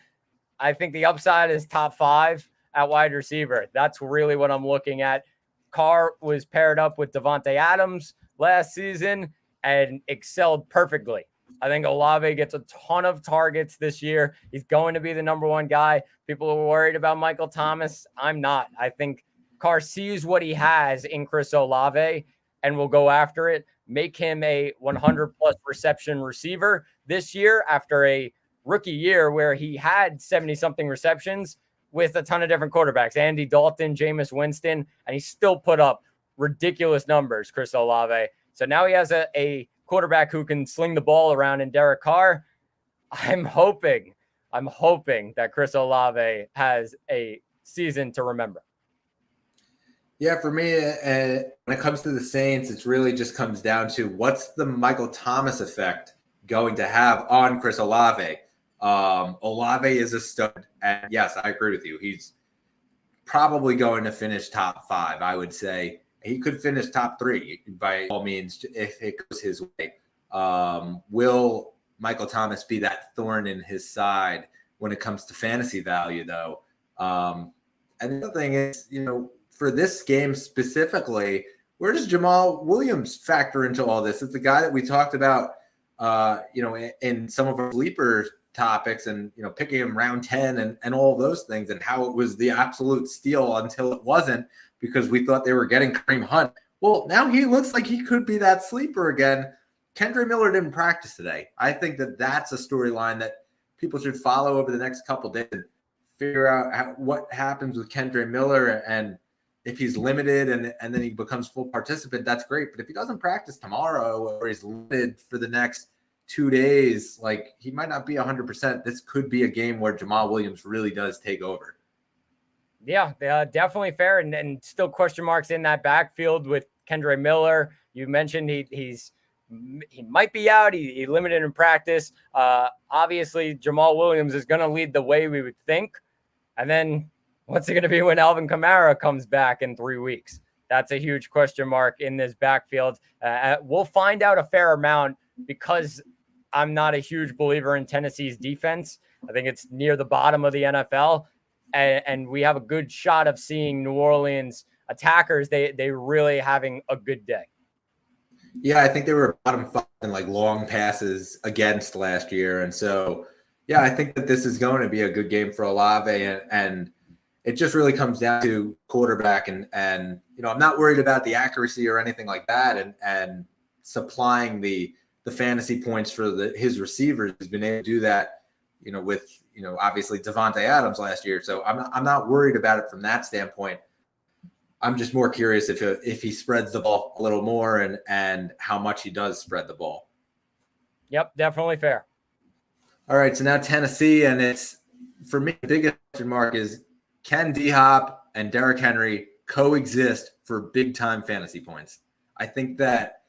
I think the upside is top 5 at wide receiver. That's really what I'm looking at. Carr was paired up with Devontae Adams last season and excelled perfectly. I think Olave gets a ton of targets this year. He's going to be the number 1 guy. People are worried about Michael Thomas. I'm not. I think Carr sees what he has in Chris Olave and will go after it, make him a 100-plus reception receiver this year after a rookie year where he had 70-something receptions with a ton of different quarterbacks, Andy Dalton, Jameis Winston, and he still put up ridiculous numbers, Chris Olave. So now he has a quarterback who can sling the ball around in Derek Carr. I'm hoping that Chris Olave has a season to remember. Yeah, for me, when it comes to the Saints, it really just comes down to what's the Michael Thomas effect going to have on Chris Olave. Olave is a stud, and yes, I agree with you. He's probably going to finish top 5. I would say he could finish top 3 by all means if it goes his way. Will Michael Thomas be that thorn in his side when it comes to fantasy value, though? And the other thing is, for this game specifically, where does Jamal Williams factor into all this? It's the guy that we talked about, in some of our sleeper topics and, picking him round 10 and all those things, and how it was the absolute steal until it wasn't, because we thought they were getting Kareem Hunt. Well, now he looks like he could be that sleeper again. Kendre Miller didn't practice today. I think that that's a storyline that people should follow over the next couple days and figure out what happens with Kendre Miller. And if he's limited and then he becomes full participant, that's great. But if he doesn't practice tomorrow, or he's limited for the next 2 days, like, he might not be 100%. This could be a game where Jamal Williams really does take over. Yeah, definitely fair. And still question marks in that backfield with Kendre Miller. You mentioned he might be out. He limited in practice. Obviously, Jamal Williams is going to lead the way, we would think. And then what's it going to be when Alvin Kamara comes back in 3 weeks? That's a huge question mark in this backfield. We'll find out a fair amount, because I'm not a huge believer in Tennessee's defense. I think it's near the bottom of the NFL. And we have a good shot of seeing New Orleans attackers. They really having a good day. Yeah, I think they were bottom 5 in like long passes against last year. And so, yeah, I think that this is going to be a good game for Olave, and it just really comes down to quarterback. And I'm not worried about the accuracy or anything like that, and supplying the fantasy points for his receivers. He's been able to do that, with, obviously Devontae Adams last year. So I'm not worried about it from that standpoint. I'm just more curious if he spreads the ball a little more, and how much he does spread the ball. Yep, definitely fair. All right, so now Tennessee, and it's, for me, the biggest question mark is, can D-Hop and Derrick Henry coexist for big-time fantasy points? I think that,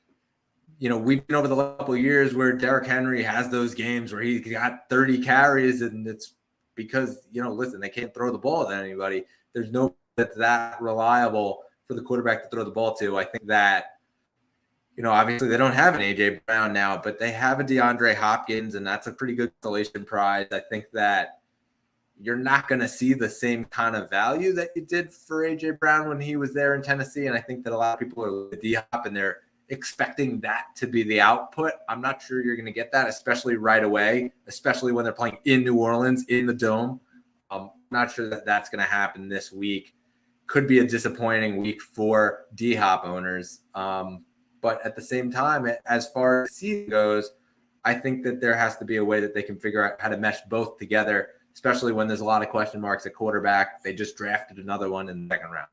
we've been over the last couple of years where Derrick Henry has those games where he got 30 carries, and it's because, listen, they can't throw the ball to anybody. There's no that's that reliable for the quarterback to throw the ball to. I think that, obviously they don't have an A.J. Brown now, but they have a DeAndre Hopkins, and that's a pretty good consolation prize. I think that you're not going to see the same kind of value that you did for A.J. Brown when he was there in Tennessee, and I think that a lot of people are with D-Hop, and they're expecting that to be the output. I'm not sure you're going to get that, especially right away, especially when they're playing in New Orleans, in the Dome. I'm not sure that that's going to happen this week. Could be a disappointing week for D-Hop owners. But at the same time, as far as the season goes, I think that there has to be a way that they can figure out how to mesh both together, especially when there's a lot of question marks at quarterback. They just drafted another one in the second round.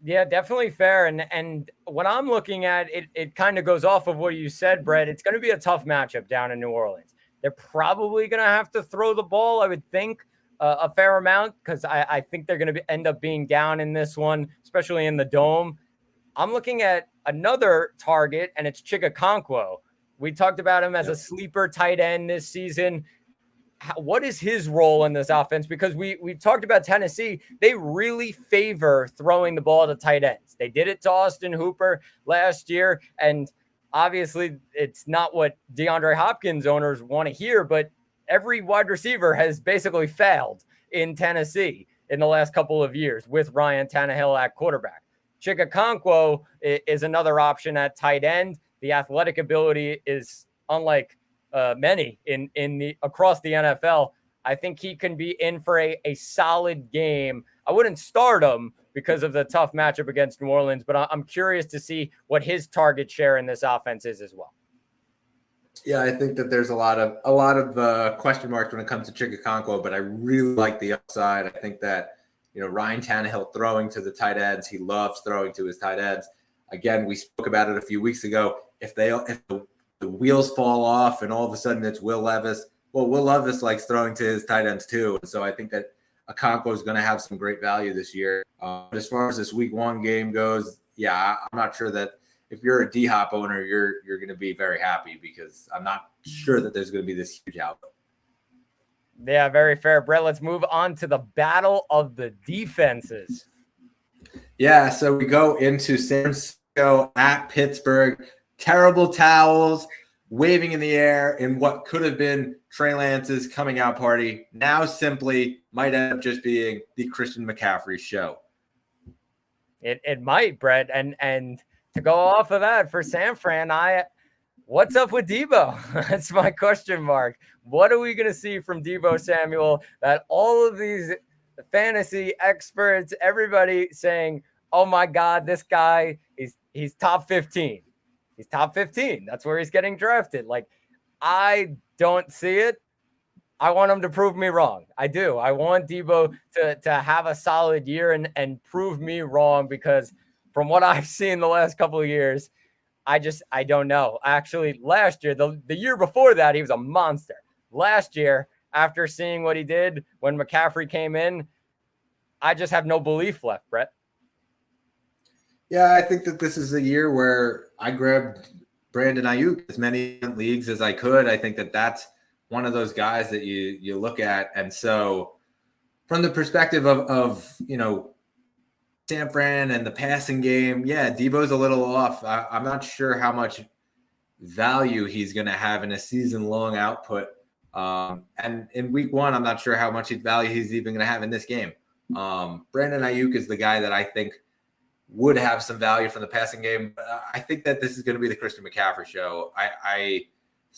Yeah, definitely fair. And when I'm looking at it, it kind of goes off of what you said, Brett. It's going to be a tough matchup down in New Orleans. They're probably going to have to throw the ball, I would think, a fair amount, because I think they're going to end up being down in this one, especially in the Dome. I'm looking at another target, and it's Chigakonkwo. We talked about him as a sleeper tight end this season. What is his role in this offense? Because we talked about Tennessee. They really favor throwing the ball to tight ends. They did it to Austin Hooper last year, and obviously it's not what DeAndre Hopkins owners want to hear, but every wide receiver has basically failed in Tennessee in the last couple of years with Ryan Tannehill at quarterback. Chigakonkwo is another option at tight end. The athletic ability is unlike many in across the NFL. I think he can be in for a solid game. I wouldn't start him because of the tough matchup against New Orleans, but I'm curious to see what his target share in this offense is as well. Yeah, I think that there's a lot of question marks when it comes to Chigakonkwo, but I really like the upside. I think that, Ryan Tannehill throwing to the tight ends, he loves throwing to his tight ends. Again, we spoke about it a few weeks ago. If the wheels fall off and all of a sudden it's Will Levis, well, Will Levis likes throwing to his tight ends too. And so I think that Okonkwo is going to have some great value this year. But as far as this week 1 game goes, yeah, I'm not sure that if you're a D-Hop owner, you're going to be very happy, because I'm not sure that there's going to be this huge output. Yeah, very fair, Brett. Let's move on to the battle of the defenses. Yeah, so we go into San Francisco at Pittsburgh. Terrible towels, waving in the air in what could have been Trey Lance's coming out party. Now simply might end up just being the Christian McCaffrey show. It might, Brett. And to go off of that for San Fran, what's up with Debo? That's my question mark. What are we going to see from Debo Samuel that all of these fantasy experts, everybody saying, oh my God, this guy, he's top 15. He's top 15. That's where he's getting drafted. Like, I don't see it. I want him to prove me wrong. I do. I want Debo to have a solid year and prove me wrong, because from what I've seen the last couple of years, I don't know. Actually, last year, the year before that, he was a monster. Last year, after seeing what he did when McCaffrey came in, I just have no belief left, Brett. Yeah, I think that this is a year where I grabbed Brandon Ayuk as many leagues as I could. I think that that's one of those guys that you look at. And so from the perspective of San Fran and the passing game, yeah, Debo's a little off. I'm not sure how much value he's going to have in a season-long output. And in week one, I'm not sure how much value he's even going to have in this game. Brandon Ayuk is the guy that I think would have some value from the passing game. I think that this is going to be the Christian McCaffrey show.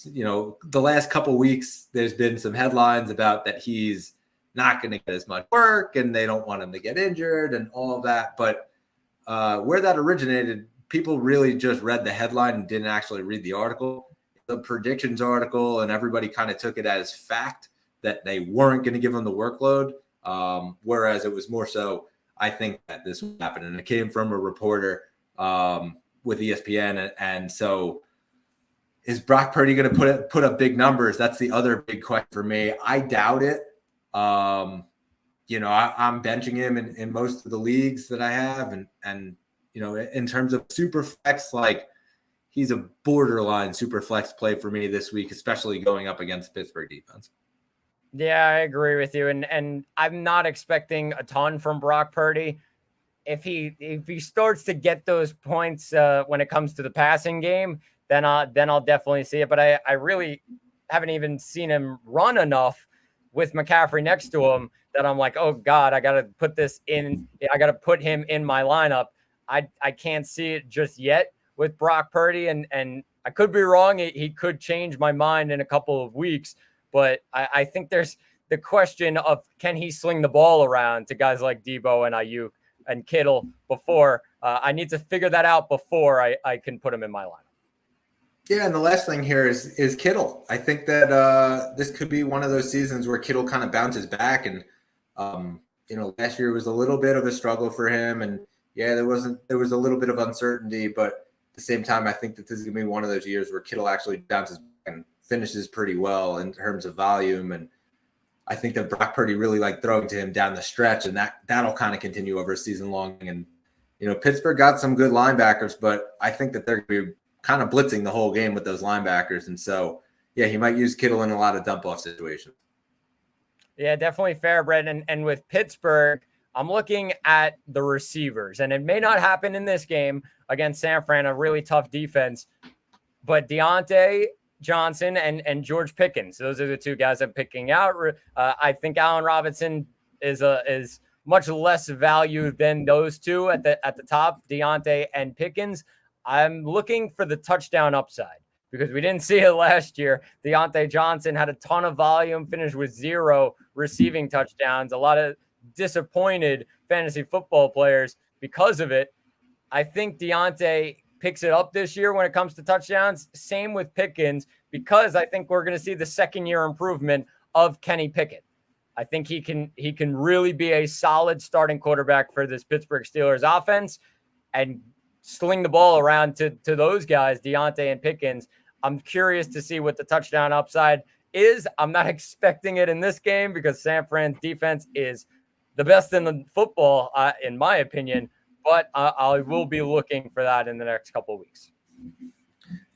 The last couple weeks, there's been some headlines about that he's not going to get as much work and they don't want him to get injured and all of that. But where that originated, people really just read the headline and didn't actually read the article, the predictions article, and everybody kind of took it as fact that they weren't going to give him the workload. Whereas it was more so, I think that this would happen. And it came from a reporter with ESPN. And so is Brock Purdy going to put up big numbers? That's the other big question for me. I doubt it. I'm benching him in most of the leagues that I have. And in terms of super flex, like, he's a borderline super flex play for me this week, especially going up against Pittsburgh defense. Yeah, I agree with you. And I'm not expecting a ton from Brock Purdy. If he starts to get those points when it comes to the passing game, then I'll definitely see it. But I really haven't even seen him run enough with McCaffrey next to him that I'm like, oh God, I got to put this in. I got to put him in my lineup. I can't see it just yet with Brock Purdy. And I could be wrong. He could change my mind in a couple of weeks. But I think there's the question of, can he sling the ball around to guys like Debo and Ayuk and Kittle before? I need to figure that out before I can put him in my lineup. Yeah, and the last thing here is Kittle. I think that this could be one of those seasons where Kittle kind of bounces back. And, last year was a little bit of a struggle for him. And, yeah, there was a little bit of uncertainty. But at the same time, I think that this is going to be one of those years where Kittle actually bounces back and finishes pretty well in terms of volume. And I think that Brock Purdy really liked throwing to him down the stretch, and that'll kind of continue over a season long. And, Pittsburgh got some good linebackers, but I think that they're going to be kind of blitzing the whole game with those linebackers. And so, yeah, he might use Kittle in a lot of dump off situations. Yeah, definitely fair, Brett. And with Pittsburgh, I'm looking at the receivers, and it may not happen in this game against San Fran, a really tough defense, but Deontay Johnson and George Pickens. Those are the two guys I'm picking out. I think Allen Robinson is much less value than those two at the top, Deontay and Pickens. I'm looking for the touchdown upside because we didn't see it last year. Deontay Johnson had a ton of volume, finished with 0 receiving touchdowns. A lot of disappointed fantasy football players because of it. I think Deontay picks it up this year when it comes to touchdowns. Same with Pickens, because I think we're going to see the second-year improvement of Kenny Pickett. I think he can really be a solid starting quarterback for this Pittsburgh Steelers offense and sling the ball around to those guys, Deontay and Pickens. I'm curious to see what the touchdown upside is. I'm not expecting it in this game because San Fran's defense is the best in the football, in my opinion. But I will be looking for that in the next couple of weeks.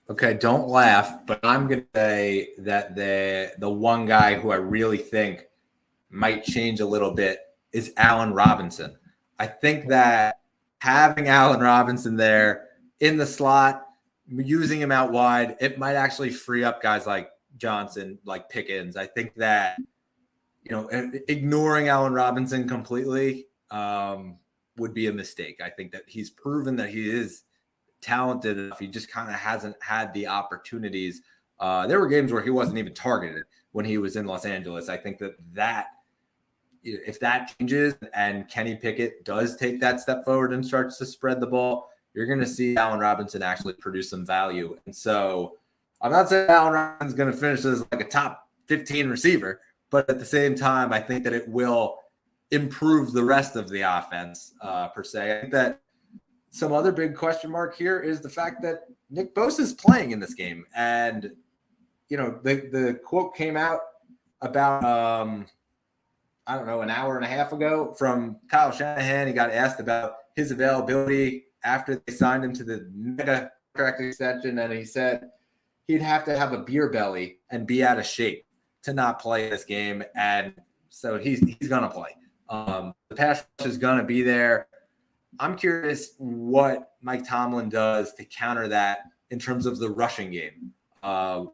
Okay, don't laugh, but I'm going to say that the one guy who I really think might change a little bit is Allen Robinson. I think that having Allen Robinson there in the slot, using him out wide, it might actually free up guys like Johnson, like Pickens. I think that, ignoring Allen Robinson completely would be a mistake. I think that he's proven that he is talented enough. He just kind of hasn't had the opportunities. There were games where he wasn't even targeted when he was in Los Angeles. I think that if that changes and Kenny Pickett does take that step forward and starts to spread the ball, you're going to see Allen Robinson actually produce some value. And so I'm not saying Allen Robinson's going to finish as like a top 15 receiver, but at the same time, I think that it will improve the rest of the offense per se. I think that some other big question mark here is the fact that Nick Bosa is playing in this game. And, the quote came out about, an hour and a half ago from Kyle Shanahan. He got asked about his availability after they signed him to the mega contract extension. And he said he'd have to have a beer belly and be out of shape to not play this game. And so he's going to play. The pass rush is going to be there. I'm curious what Mike Tomlin does to counter that in terms of the rushing game.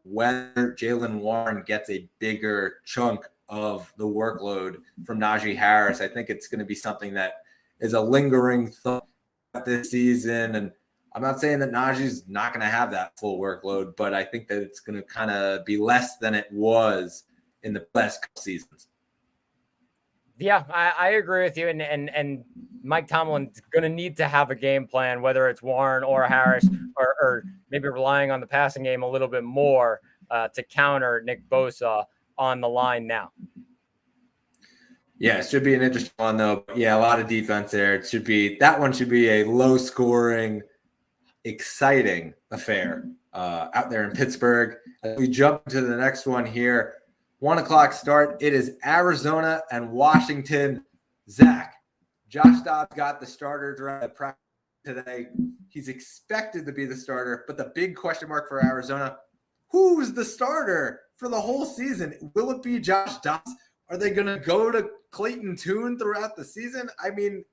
Whether Jaylen Warren gets a bigger chunk of the workload from Najee Harris, I think it's going to be something that is a lingering thought this season. And I'm not saying that Najee's not going to have that full workload, but I think that it's going to kind of be less than it was in the last couple seasons. Yeah, I agree with you. And Mike Tomlin's going to need to have a game plan, whether it's Warren or Harris, or maybe relying on the passing game a little bit more to counter Nick Bosa on the line now. Yeah, it should be an interesting one, though. Yeah, a lot of defense there. That one should be a low-scoring, exciting affair out there in Pittsburgh. As we jump to the next one here, 1:00 start. It is Arizona and Washington. Zach, Josh Dobbs got the starter during practice today. He's expected to be the starter, but the big question mark for Arizona, who's the starter for the whole season? Will it be Josh Dobbs? Are they going to go to Clayton Tune throughout the season? I mean,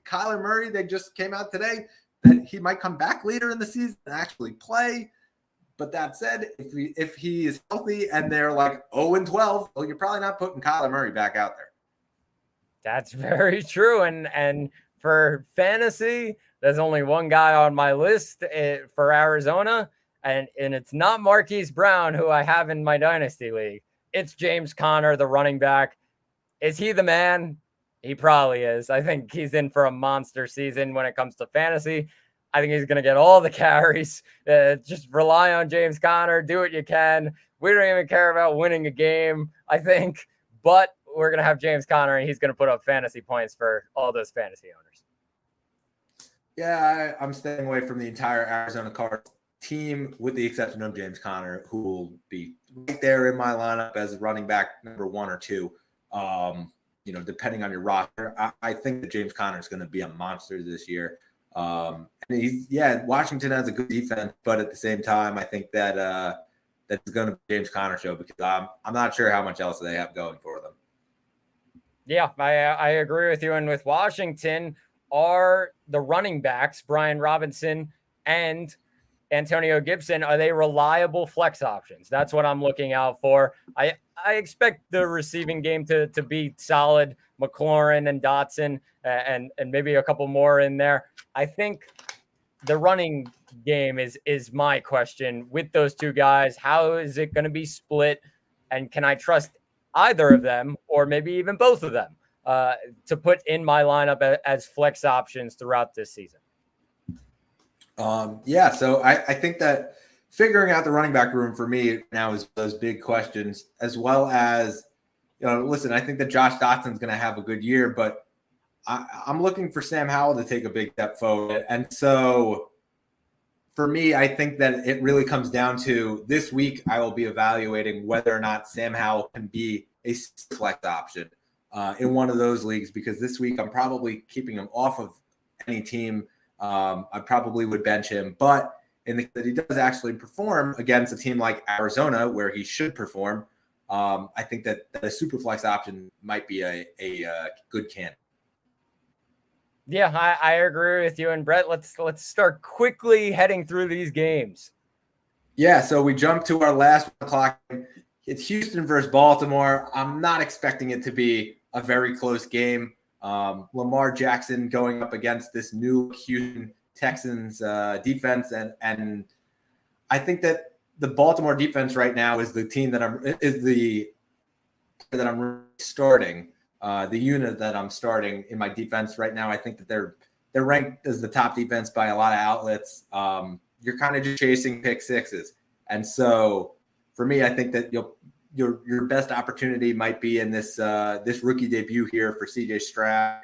Kyler Murray, they just came out today that he might come back later in the season and actually play. But that said, if he is healthy and they're like 0-12, well, you're probably not putting Kyler Murray back out there. That's very true. And for fantasy, there's only one guy on my list for Arizona, and it's not Marquise Brown, who I have in my dynasty league. It's James Conner, the running back. Is he the man? He probably is. I think he's in for a monster season when it comes to fantasy. I think he's going to get all the carries. Just rely on James Conner. Do what you can. We don't even care about winning a game, I think. But we're going to have James Conner, and he's going to put up fantasy points for all those fantasy owners. Yeah, I'm staying away from the entire Arizona Cardinals team with the exception of James Conner, who will be right there in my lineup as running back number 1 or 2. Depending on your roster. I think that James Conner is going to be a monster this year. And Washington has a good defense, but at the same time, I think that that's going to be James Conner show because I'm not sure how much else they have going for them. Yeah, I agree with you. And with Washington, are the running backs, Brian Robinson and Antonio Gibson, are they reliable flex options? That's what I'm looking out for. I expect the receiving game to be solid. McLaurin and Dotson and maybe a couple more in there. I think the running game is my question with those two guys. How is it going to be split? And can I trust either of them or maybe even both of them to put in my lineup as flex options throughout this season? So I think that figuring out the running back room for me now is those big questions, as well as, listen, I think that Josh Dotson's going to have a good year, but I'm looking for Sam Howell to take a big step forward. And so for me, I think that it really comes down to this week, I will be evaluating whether or not Sam Howell can be a flex option in one of those leagues, because this week I'm probably keeping him off of any team. I probably would bench him, but that he does actually perform against a team like Arizona, where he should perform, I think that a super flex option might be a good candidate. Yeah, I agree with you. And Brett, let's start quickly heading through these games. Yeah, so we jump to our last o'clock. It's Houston versus Baltimore. I'm not expecting it to be a very close game. Lamar Jackson going up against this new Houston Texans defense, and I think that the Baltimore defense right now is the team that I'm starting. The unit that I'm starting in my defense right now. I think that they're ranked as the top defense by a lot of outlets. You're kind of just chasing pick sixes, and so for me, I think that your best opportunity might be in this rookie debut here for CJ Stroud.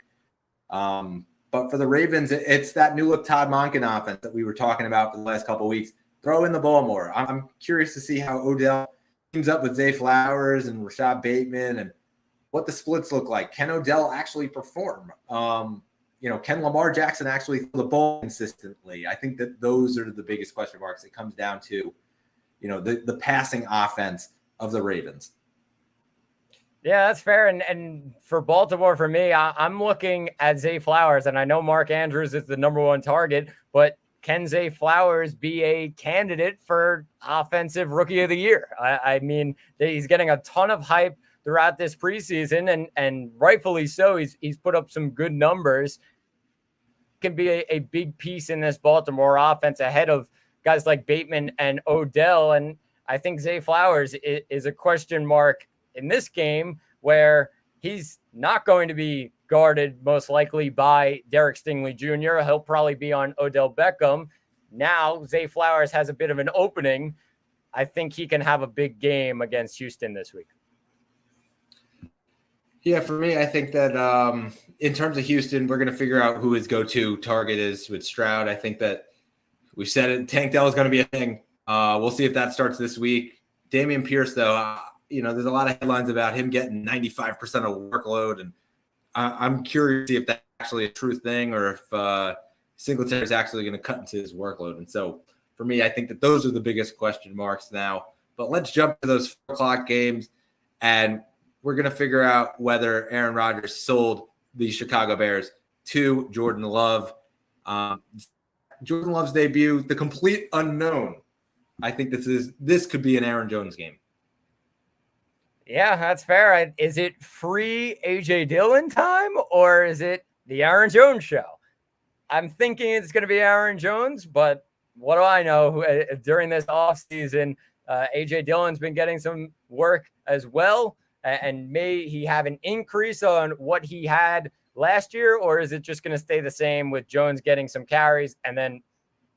But for the Ravens, it's that new look Todd Monken offense that we were talking about for the last couple of weeks. Throw in the ball more. I'm curious to see how Odell teams up with Zay Flowers and Rashad Bateman and what the splits look like. Can Odell actually perform? Can Lamar Jackson actually throw the ball consistently? I think that those are the biggest question marks. It comes down to, the passing offense of the Ravens. Yeah, that's fair. And for Baltimore, for me, I'm looking at Zay Flowers, and I know Mark Andrews is the number one target, but can Zay Flowers be a candidate for offensive rookie of the year? I mean, he's getting a ton of hype throughout this preseason, and rightfully so. He's put up some good numbers. Can be a big piece in this Baltimore offense ahead of guys like Bateman and Odell. And I think Zay Flowers is a question mark in this game, where he's not going to be guarded most likely by Derek Stingley Jr. He'll probably be on Odell Beckham. Now Zay Flowers has a bit of an opening. I think he can have a big game against Houston this week. Yeah, for me, I think that in terms of Houston, we're going to figure out who his go-to target is with Stroud. I think that we said it. Tank Dell is going to be a thing. We'll see if that starts this week. Dameon Pierce, though, there's a lot of headlines about him getting 95% of workload, and I'm curious to see if that's actually a true thing or if Singletary is actually going to cut into his workload. And so for me, I think that those are the biggest question marks now. But let's jump to those 4 o'clock games, and we're going to figure out whether Aaron Rodgers sold the Chicago Bears to Jordan Love. Jordan Love's debut, the complete unknown. I think this could be an Aaron Jones game. Yeah, that's fair. Is it free AJ Dillon time, or is it the Aaron Jones show? I'm thinking it's going to be Aaron Jones, but what do I know? During this offseason, AJ Dillon's been getting some work as well. And may he have an increase on what he had last year, or is it just going to stay the same with Jones getting some carries and then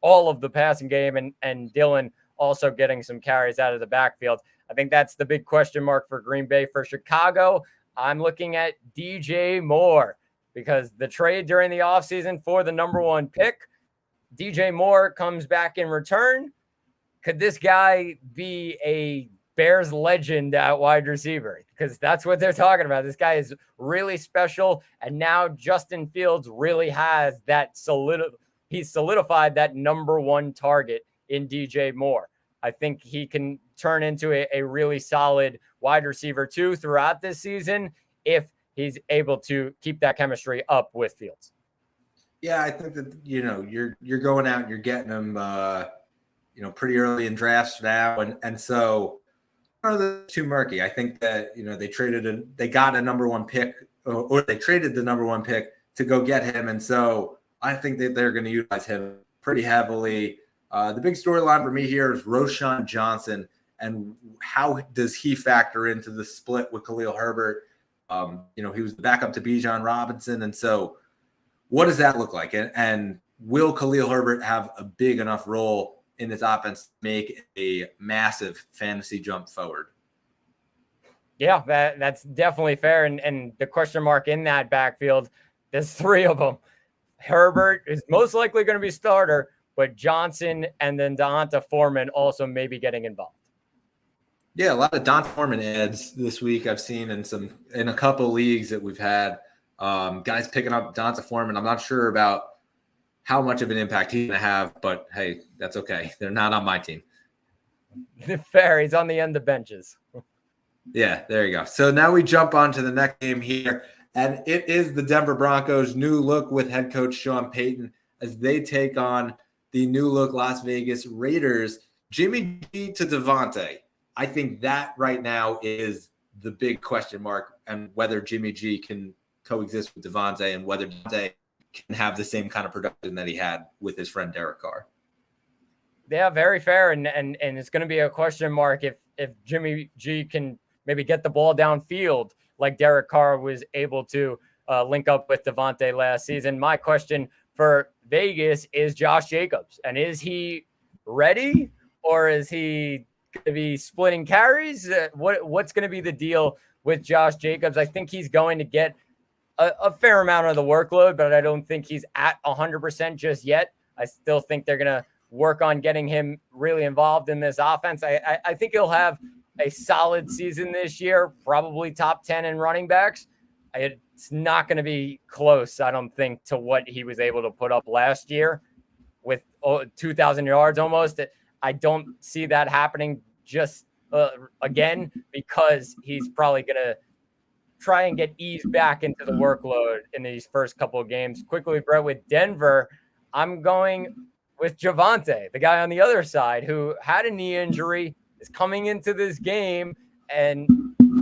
all of the passing game and Dillon also getting some carries out of the backfield? I think that's the big question mark for Green Bay. For Chicago, I'm looking at DJ Moore, because the trade during the offseason for the number 1 pick, DJ Moore comes back in return. Could this guy be a Bears legend at wide receiver? Because that's what they're talking about. This guy is really special, and now Justin Fields really has that he's solidified that number 1 target in DJ Moore. I think he can turn into a really solid wide receiver too throughout this season if he's able to keep that chemistry up with Fields. Yeah, I think that you're going out and you're getting him pretty early in drafts now, and so are too murky. I think that they got a number 1 pick, or they traded the number 1 pick to go get him, and so I think that they're going to utilize him pretty heavily. The big storyline for me here is Roschon Johnson, and how does he factor into the split with Khalil Herbert? He was the backup to Bijan Robinson, and so what does that look like? And will Khalil Herbert have a big enough role in this offense to make a massive fantasy jump forward? Yeah, that's definitely fair. And the question mark in that backfield, there's 3 of them. Herbert is most likely going to be starter, but Johnson and then D'Onta Foreman also may be getting involved. Yeah, a lot of D'Onta Foreman ads this week I've seen in a couple leagues that we've had. Guys picking up D'Onta Foreman. I'm not sure about how much of an impact he's going to have, but hey, that's okay. They're not on my team. Fair. He's on the end of benches. Yeah, there you go. So now we jump on to the next game here, and it is the Denver Broncos' new look with head coach Sean Payton as they take on the new look Las Vegas Raiders. Jimmy G to Devontae. I think that right now is the big question mark, and whether Jimmy G can coexist with Devontae and whether Devontae can have the same kind of production that he had with his friend Derek Carr. Yeah, very fair. And it's going to be a question mark if Jimmy G can maybe get the ball downfield like Derek Carr was able to link up with Devontae last season. My question for Vegas is Josh Jacobs. And is he ready, or is he going to be splitting carries? What's going to be the deal with Josh Jacobs? I think he's going to get a fair amount of the workload, but I don't think he's at 100% just yet. I still think they're going to work on getting him really involved in this offense. I think he'll have a solid season this year, probably top 10 in running backs. It's not going to be close, I don't think, to what he was able to put up last year with 2,000 yards almost. I don't see that happening just again, because he's probably going to try and get eased back into the workload in these first couple of games. Quickly, Brett, with Denver, I'm going with Javonte, the guy on the other side who had a knee injury, is coming into this game, and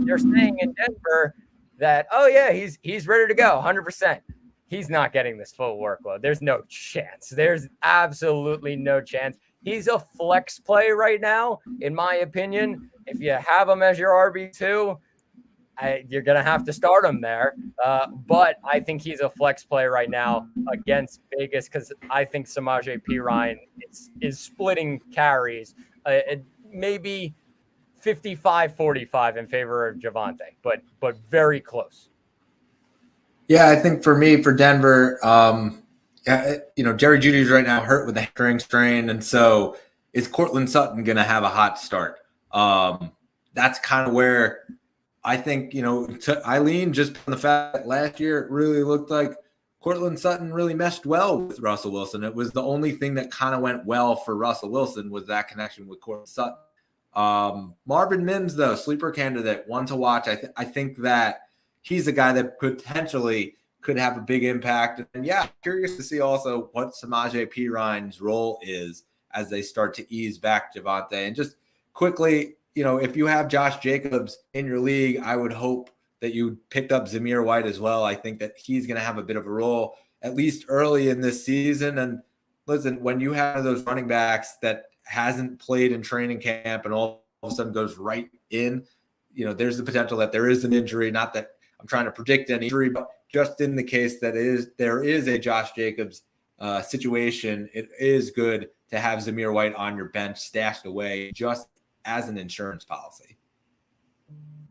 you're saying in Denver that, oh yeah, he's ready to go 100%. He's not getting this full workload. There's no chance. There's absolutely no chance. He's a flex play right now, in my opinion. If you have him as your RB2, you're going to have to start him there. But I think he's a flex play right now against Vegas, because I think Samaje Perine is splitting carries, maybe 55-45 in favor of Javonte, but very close. Yeah, I think for me, for Denver, Jerry Jeudy's right now hurt with a hamstring strain, and so is Cortland Sutton going to have a hot start? That's kind of where I think, Eileen, just on the fact that last year it really looked like Cortland Sutton really meshed well with Russell Wilson. It was the only thing that kind of went well for Russell Wilson was that connection with Cortland Sutton. Marvin Mims, though, sleeper candidate, one to watch. I think that he's a guy that potentially could have a big impact. And yeah, curious to see also what Samaje Perine's role is as they start to ease back Javonte. And just quickly, if you have Josh Jacobs in your league, I would hope that you picked up Zamir White as well. I think that he's going to have a bit of a role, at least early in this season. And listen, when you have those running backs that hasn't played in training camp and all of a sudden goes right in, there's the potential that there is an injury. Not that I'm trying to predict any injury, but just in the case that there is a Josh Jacobs situation, it is good to have Zamir White on your bench stashed away just as an insurance policy.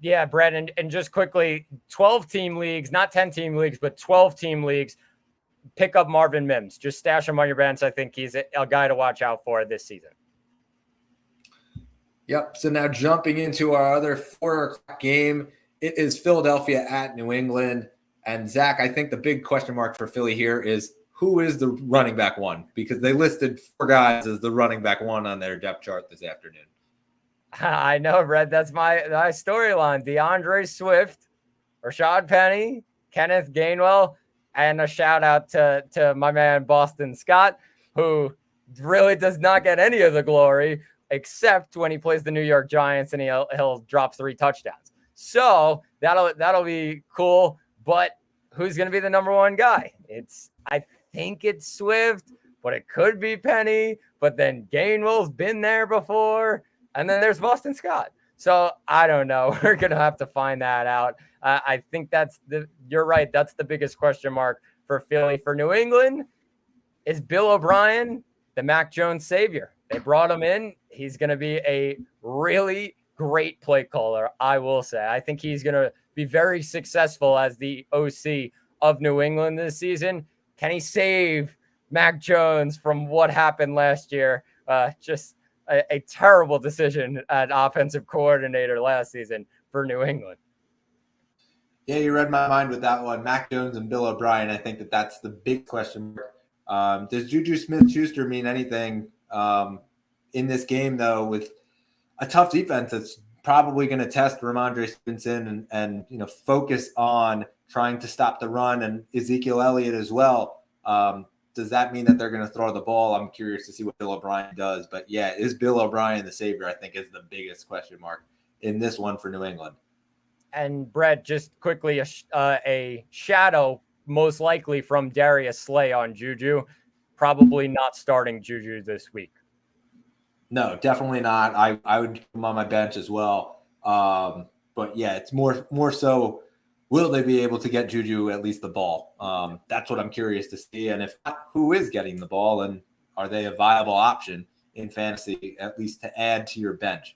Yeah, Brett, and just quickly, 12-team leagues, not 10-team leagues, but 12-team leagues, pick up Marvin Mims. Just stash him on your bench. I think he's a guy to watch out for this season. Yep. So now jumping into our other 4 o'clock game, it is Philadelphia at New England. And Zach, I think the big question mark for Philly here is who is the running back one? Because they listed 4 guys as the running back one on their depth chart this afternoon. I know, Brett. That's my storyline. DeAndre Swift, Rashad Penny, Kenneth Gainwell, and a shout out to my man Boston Scott, who really does not get any of the glory except when he plays the New York Giants and he'll drop 3 touchdowns. So that'll be cool. But who's going to be the number one guy? I think it's Swift, but it could be Penny. But then Gainwell's been there before. And then there's Boston Scott. So I don't know. We're going to have to find that out. I think you're right. That's the biggest question mark for Philly. For New England, is Bill O'Brien the Mac Jones savior? They brought him in. He's going to be a really great play caller, I will say. I think he's going to be very successful as the OC of New England this season. Can he save Mac Jones from what happened last year? Just a terrible decision at offensive coordinator last season for New England. Yeah, you read my mind with that one. Mac Jones and Bill O'Brien. I think that's the big question mark Does Juju Smith-Schuster mean anything in this game, though, with a tough defense that's probably going to test Ramondre Stevenson and focus on trying to stop the run, and Ezekiel Elliott as well? Does that mean that they're going to throw the ball? I'm curious to see what Bill O'Brien does. But, yeah, is Bill O'Brien the savior, I think, is the biggest question mark in this one for New England. And, Brett, just quickly, a shadow most likely from Darius Slay on Juju. Probably not starting Juju this week. No, definitely not. I would keep him on my bench as well. But, yeah, it's more so, will they be able to get Juju at least the ball? That's what I'm curious to see. And if not, who is getting the ball, and are they a viable option in fantasy, at least to add to your bench?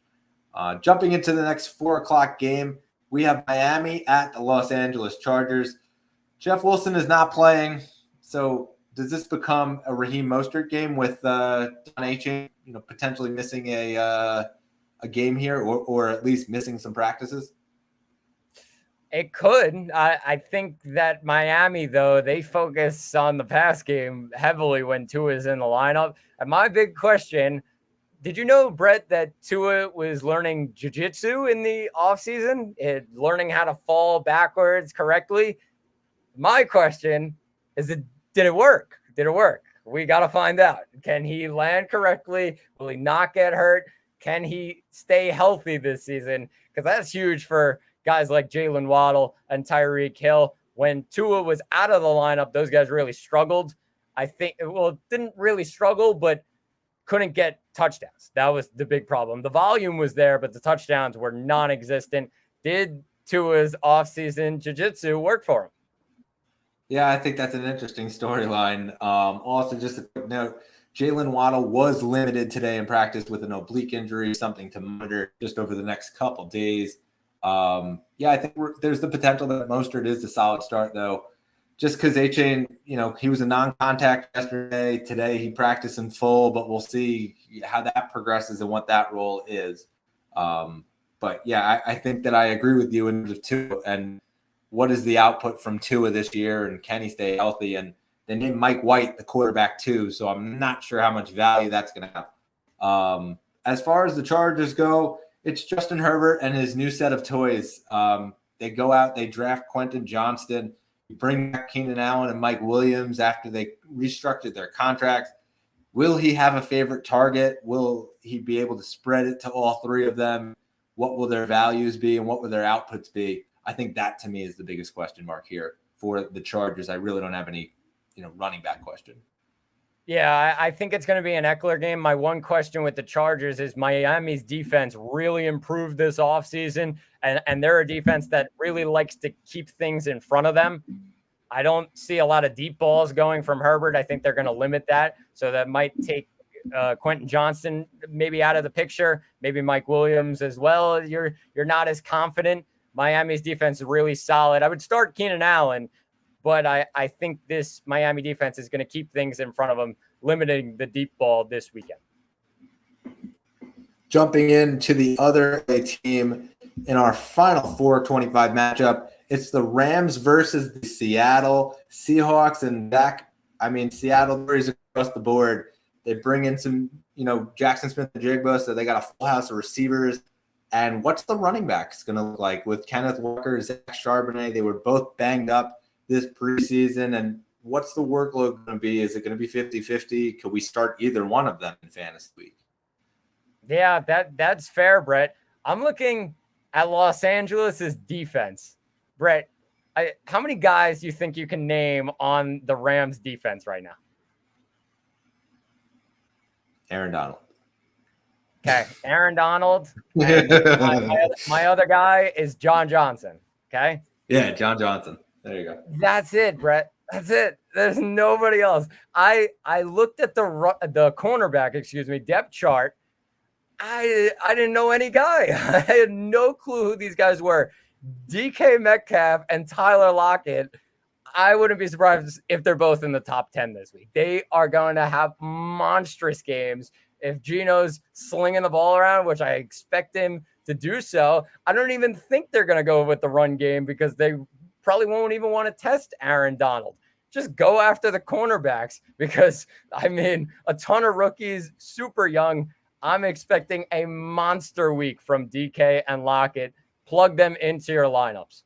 Jumping into the next 4 o'clock game, we have Miami at the Los Angeles Chargers. Jeff Wilson is not playing, so does this become a Raheem Mostert game with Don Achane, potentially missing a game here, or at least missing some practices? It could. I think that Miami, though, they focus on the pass game heavily when Tua is in the lineup. And my big question, did you know, Brett, that Tua was learning jiu-jitsu in the offseason, learning how to fall backwards correctly? My question is, did it work? Did it work? We got to find out. Can he land correctly? Will he not get hurt? Can he stay healthy this season? Because that's huge for guys like Jalen Waddle and Tyreek Hill. When Tua was out of the lineup, those guys really struggled. I think, didn't really struggle, but couldn't get touchdowns. That was the big problem. The volume was there, but the touchdowns were non-existent. Did Tua's offseason jiu-jitsu work for him? Yeah, I think that's an interesting storyline. Also, just a quick note, Jalen Waddle was limited today in practice with an oblique injury, something to monitor just over the next couple days. I think there's the potential that Mostert is a solid start, though, just because Achane, he was a non-contact yesterday. Today he practiced in full, but we'll see how that progresses and what that role is. I think that I agree with you in terms of Tua and what is the output from Tua this year, and can he stay healthy? And they named Mike White the quarterback too, so I'm not sure how much value that's going to have. As far as the Chargers go, it's Justin Herbert and his new set of toys. They go out, they draft Quentin Johnston, bring back Keenan Allen and Mike Williams after they restructured their contracts. Will he have a favorite target? Will he be able to spread it to all three of them? What will their values be, and what will their outputs be? I think that, to me, is the biggest question mark here for the Chargers. I really don't have any, running back question. Yeah, I think it's going to be an Eckler game. My one question with the Chargers is Miami's defense really improved this offseason, and they're a defense that really likes to keep things in front of them. I don't see a lot of deep balls going from Herbert. I think they're going to limit that, so that might take Quentin Johnston maybe out of the picture, maybe Mike Williams as well. You're not as confident. Miami's defense is really solid. I would start Keenan Allen, but I think this Miami defense is going to keep things in front of them, limiting the deep ball this weekend. Jumping into the other team in our final 425 matchup, it's the Rams versus the Seattle Seahawks. And Seattle varies across the board. They bring in some, Jackson Smith-Njigba, so they got a full house of receivers. And what's the running backs going to look like with Kenneth Walker, Zach Charbonnet? They were both banged up this preseason. And what's the workload going to be? Is it going to be 50-50? Could we start either one of them in fantasy week? Yeah, that's fair, Brett. I'm looking at Los Angeles' defense. Brett, how many guys do you think you can name on the Rams defense right now? Aaron Donald. Okay, Aaron Donald. And my other guy is John Johnson. Okay. Yeah, John Johnson. There you go. That's it, Brett. That's it. There's nobody else. I looked at the cornerback, depth chart. I didn't know any guy. I had no clue who these guys were. DK Metcalf and Tyler Lockett. I wouldn't be surprised if they're both in the top 10 this week. They are going to have monstrous games. If Geno's slinging the ball around, which I expect him to do so, I don't even think they're going to go with the run game because they probably won't even want to test Aaron Donald. just go after the cornerbacks because, I mean, a ton of rookies, super young. I'm expecting a monster week from DK and Lockett. Plug them into your lineups.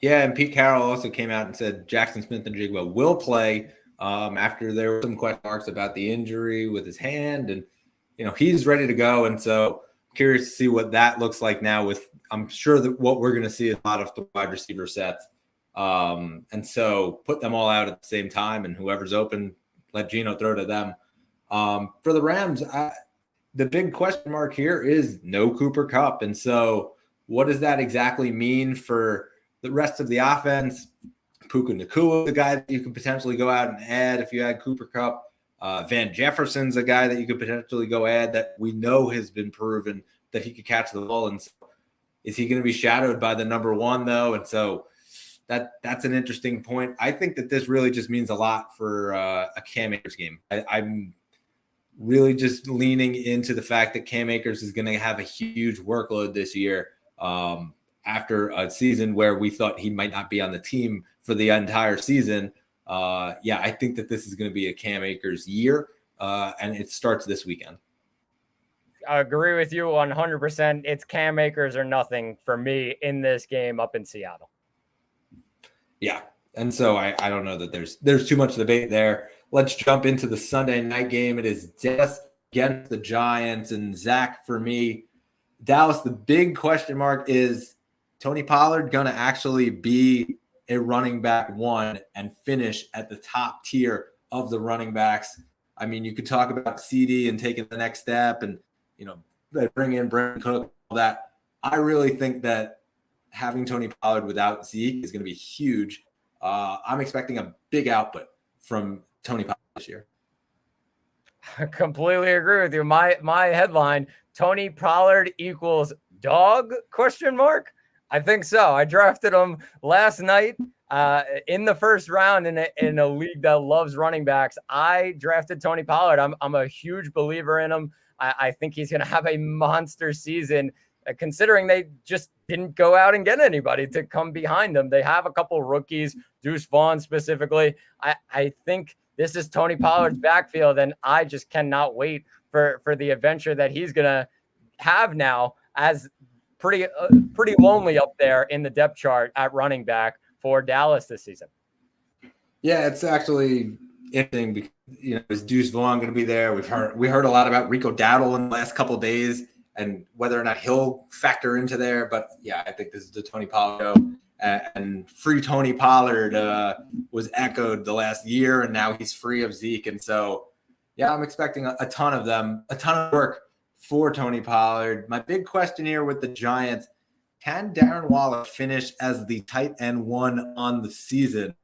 Yeah, and Pete Carroll also came out and said Jackson Smith-Njigba will play after there were some question marks about the injury with his hand, and he's ready to go. And so curious to see what that looks like now. With I'm sure that what we're going to see is a lot of the wide receiver sets, and so put them all out at the same time, and whoever's open, let Geno throw to them. For the Rams, the big question mark here is no Cooper Kupp, and so what does that exactly mean for the rest of the offense? Puka Nacua, the guy that you could potentially go out and add if you had Cooper Kupp. Van Jefferson's a guy that you could potentially go add that we know has been proven that he could catch the ball. And so is he going to be shadowed by the number one, though? And so that's an interesting point. I think that this really just means a lot for a Cam Akers game. I'm really just leaning into the fact that Cam Akers is going to have a huge workload this year. After a season where we thought he might not be on the team for the entire season. I think that this is going to be a Cam Akers year, and it starts this weekend. I agree with you 100%. It's Cam Akers or nothing for me in this game up in Seattle. Yeah, and so I don't know that there's too much debate there. Let's jump into the Sunday night game. It is Dallas against the Giants, and Zach, for me, Dallas, the big question mark is Tony Pollard going to actually be a running back one and finish at the top tier of the running backs. I mean, you could talk about CD and taking the next step and, bring in Brandon Cook, all that. I really think that having Tony Pollard without Zeke is going to be huge. I'm expecting a big output from Tony Pollard this year. I completely agree with you. My headline, Tony Pollard equals dog ? I think so. I drafted him last night in the first round in a league that loves running backs. I drafted Tony Pollard. I'm a huge believer in him. I think he's going to have a monster season, considering they just didn't go out and get anybody to come behind them. They have a couple rookies, Deuce Vaughn specifically. I think this is Tony Pollard's backfield, and I just cannot wait for the adventure that he's going to have now as pretty lonely up there in the depth chart at running back for Dallas this season. Yeah, it's actually interesting because, is Deuce Vaughn going to be there? We heard a lot about Rico Dowdle in the last couple of days and whether or not he'll factor into there. But yeah, I think this is the Tony Pollard show. And free Tony Pollard was echoed the last year, and now he's free of Zeke. And so, yeah, I'm expecting a ton of work for Tony Pollard. My big question here with the Giants, can Darren Waller finish as the tight end one on the season?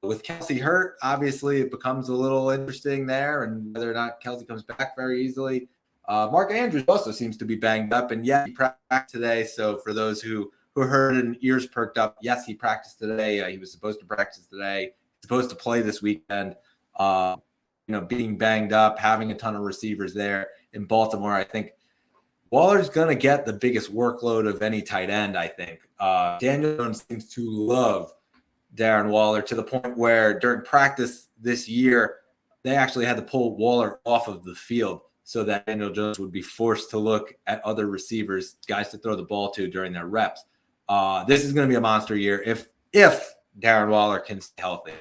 With Kelce hurt, obviously it becomes a little interesting there, and whether or not Kelce comes back very easily. Mark Andrews also seems to be banged up, and yeah, he practiced today. So for those who heard and ears perked up, yes, he practiced today. He was supposed to practice today, supposed to play this weekend. Being banged up, having a ton of receivers there in Baltimore, I think Waller's going to get the biggest workload of any tight end, I think. Daniel Jones seems to love Darren Waller to the point where during practice this year, they actually had to pull Waller off of the field so that Daniel Jones would be forced to look at other receivers, guys to throw the ball to during their reps. This is going to be a monster year if Darren Waller can stay healthy.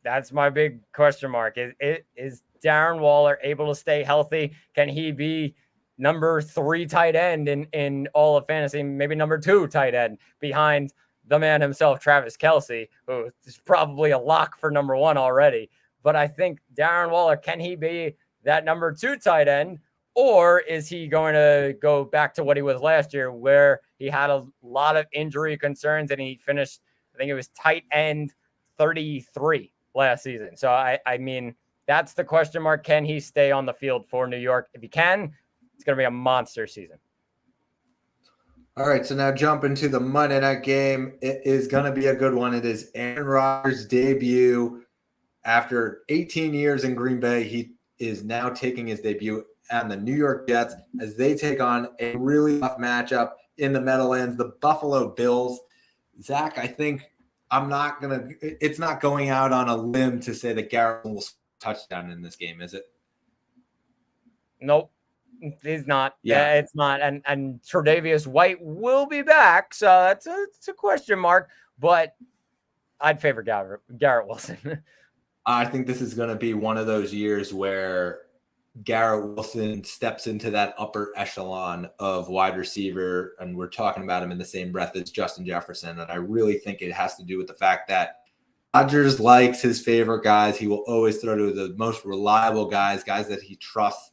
That's my big question mark. Is Darren Waller able to stay healthy? Can he be number 3 tight end in all of fantasy, maybe number 2 tight end behind the man himself, Travis Kelce, who is probably a lock for number 1 already. But I think Darren Waller, can he be that number 2 tight end, or is he going to go back to what he was last year where he had a lot of injury concerns and he finished, I think it was tight end 33 last season. So, I mean, that's the question mark. Can he stay on the field for New York? If he can, it's going to be a monster season. All right, so now jump into the Monday night game. It is going to be a good one. It is Aaron Rodgers' debut. After 18 years in Green Bay, he is now taking his debut on the New York Jets as they take on a really tough matchup in the Meadowlands, the Buffalo Bills. Zach, I think it's not going out on a limb to say that Garrett will score a touchdown in this game, is it? Nope. He's not. Yeah, It's not. And Tre'Davious White will be back, so it's a question mark. But I'd favor Garrett Wilson. I think this is going to be one of those years where Garrett Wilson steps into that upper echelon of wide receiver, and we're talking about him in the same breath as Justin Jefferson. And I really think it has to do with the fact that Rodgers likes his favorite guys. He will always throw to the most reliable guys that he trusts.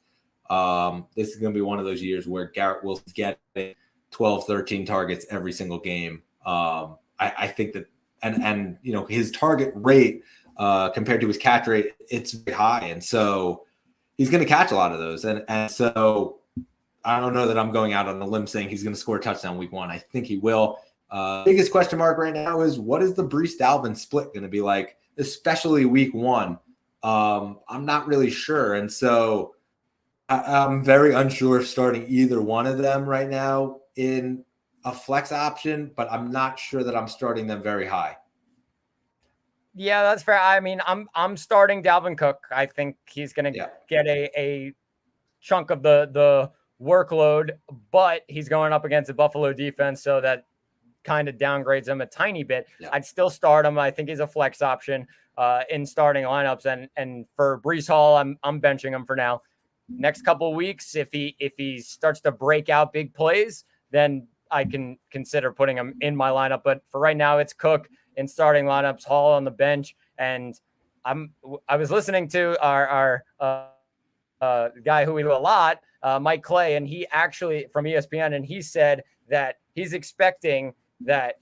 This is going to be one of those years where Garrett Wilson's getting 12, 13 targets every single game. I think that, and his target rate compared to his catch rate, it's very high. And so he's going to catch a lot of those. And so I don't know that I'm going out on a limb saying he's going to score a touchdown week 1. I think he will. Biggest question mark right now is, what is the Breece Dalvin split going to be like, especially week 1? I'm not really sure. And so I'm very unsure of starting either one of them right now in a flex option, but I'm not sure that I'm starting them very high. Yeah, that's fair. I mean, I'm starting Dalvin Cook. I think he's going to get a chunk of the workload, but he's going up against the Buffalo defense, so that kind of downgrades him a tiny bit. Yeah. I'd still start him. I think he's a flex option in starting lineups, and for Breece Hall, I'm benching him for now. Next couple of weeks, if he starts to break out big plays, then I can consider putting him in my lineup. But for right now, it's Cook in starting lineups, Hall on the bench. And I was listening to our guy who we know a lot, Mike Clay, and he actually from ESPN, and he said that he's expecting that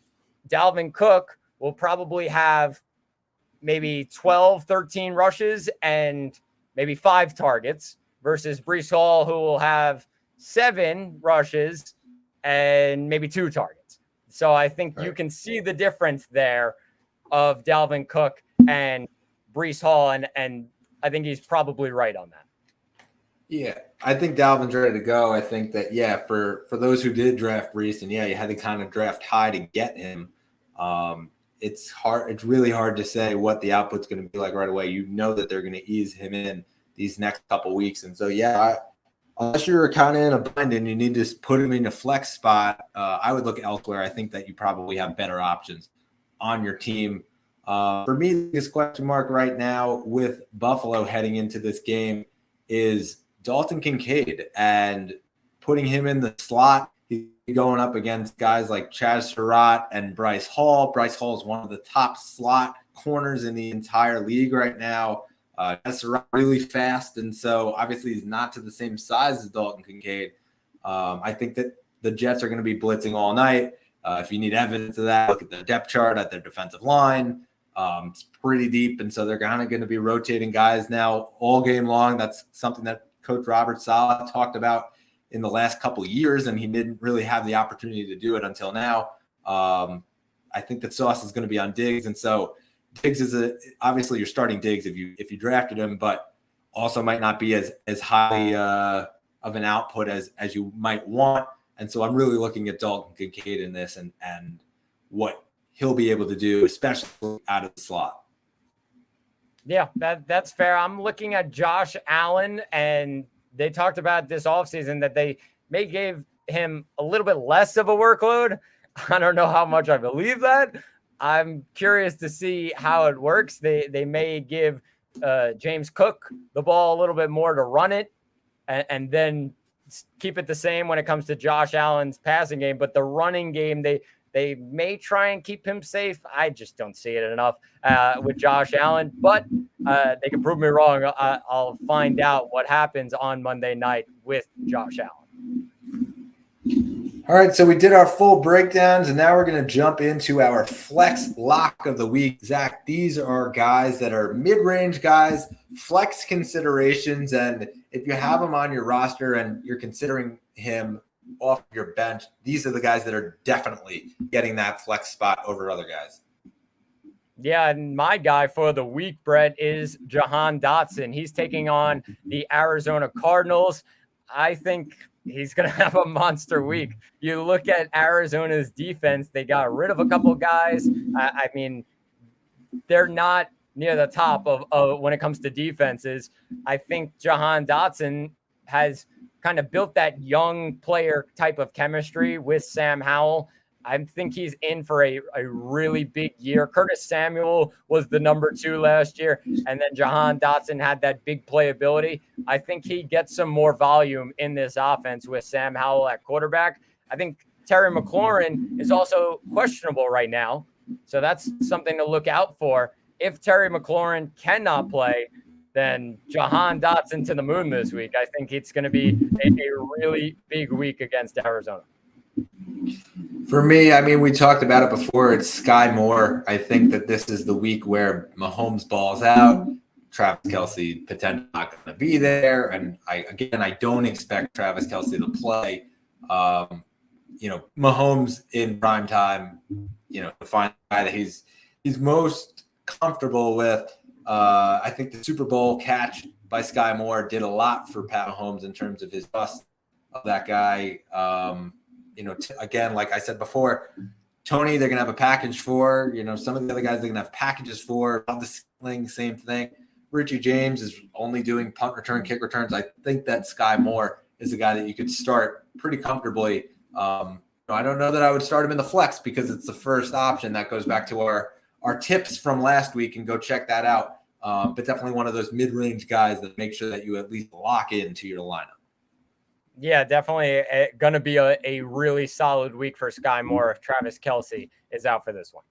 Dalvin Cook will probably have maybe 12, 13 rushes and maybe 5 targets versus Breece Hall, who will have 7 rushes and maybe 2 targets. So I think you can see the difference there of Dalvin Cook and Breece Hall, and I think he's probably right on that. Yeah, I think Dalvin's ready to go. I think that, for those who did draft Breece, and you had to kind of draft high to get him. It's hard. It's really hard to say what the output's going to be like right away. You know that they're going to ease him in these next couple weeks. And so, unless you're kind of in a bind and you need to put him in a flex spot, I would look elsewhere. I think that you probably have better options on your team. For me, the biggest question mark right now with Buffalo heading into this game is Dalton Kincaid, and putting him in the slot. He's going up against guys like Chaz Surratt and Bryce Hall. Bryce Hall is one of the top slot corners in the entire league right now. Chaz Surratt really fast, and so obviously he's not to the same size as Dalton Kincaid. I think that the Jets are going to be blitzing all night. If you need evidence of that, look at the depth chart at their defensive line. It's pretty deep, and so they're kind of going to be rotating guys now all game long. That's something that Coach Robert Saleh talked about in the last couple of years, and he didn't really have the opportunity to do it until now. I think that Sauce is going to be on Diggs, and so Diggs is obviously you're starting Diggs if you drafted him, but also might not be as high of an output as you might want. And so I'm really looking at Dalton Kincaid in this and what he'll be able to do, especially out of the slot. Yeah, that's fair. I'm looking at Josh Allen, and they talked about this offseason that they may give him a little bit less of a workload. I don't know how much I believe that. I'm curious to see how it works. They may give James Cook the ball a little bit more to run it and then keep it the same when it comes to Josh Allen's passing game. But the running game, they may try and keep him safe. I just don't see it enough with Josh Allen, but they can prove me wrong. I'll find out what happens on Monday night with Josh Allen. All right, so we did our full breakdowns, and now we're going to jump into our flex lock of the week. Zach, these are guys that are mid-range guys, flex considerations, and if you have them on your roster and you're considering him off your bench, these are the guys that are definitely getting that flex spot over other guys. Yeah, and my guy for the week, Brett, is Jahan Dotson. He's taking on the Arizona Cardinals. I think he's going to have a monster week. You look at Arizona's defense, they got rid of a couple guys. I mean, they're not near the top of when it comes to defenses. I think Jahan Dotson has kind of built that young player type of chemistry with Sam Howell. I think he's in for a really big year. Curtis Samuel was the number 2 last year, and then Jahan Dotson had that big playability. I think he gets some more volume in this offense with Sam Howell at quarterback. I think Terry McLaurin is also questionable right now, so that's something to look out for. If Terry McLaurin cannot play, then Jahan Dotson to the moon this week. I think it's going to be a really big week against Arizona. For me, I mean, we talked about it before. It's Sky Moore. I think that this is the week where Mahomes balls out. Travis Kelce potentially not going to be there. And I don't expect Travis Kelce to play. Mahomes in prime time, to find the guy that he's most comfortable with. I think the Super Bowl catch by Sky Moore did a lot for Pat Mahomes in terms of his bust of that guy. Again, like I said before, Tony, they're going to have a package for. Some of the other guys they're going to have packages for. The Sling, same thing. Richie James is only doing punt return, kick returns. I think that Sky Moore is a guy that you could start pretty comfortably. I don't know that I would start him in the flex because it's the first option. That goes back to our tips from last week, and go check that out. But definitely one of those mid-range guys that make sure that you at least lock into your lineup. Yeah, definitely going to be a really solid week for Sky Moore if Travis Kelce is out for this one.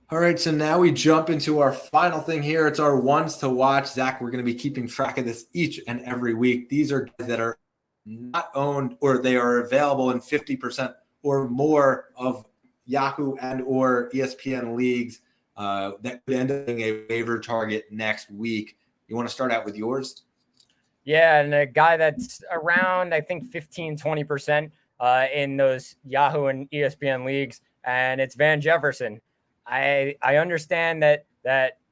All right, so now we jump into our final thing here. It's our ones to watch. Zach, we're going to be keeping track of this each and every week. These are guys that are not owned, or they are available in 50% or more of Yahoo and or ESPN leagues that could end up being a waiver target next week. You want to start out with yours? Yeah, and a guy that's around, I think, 15-20% in those Yahoo and ESPN leagues, and it's Van Jefferson. I understand that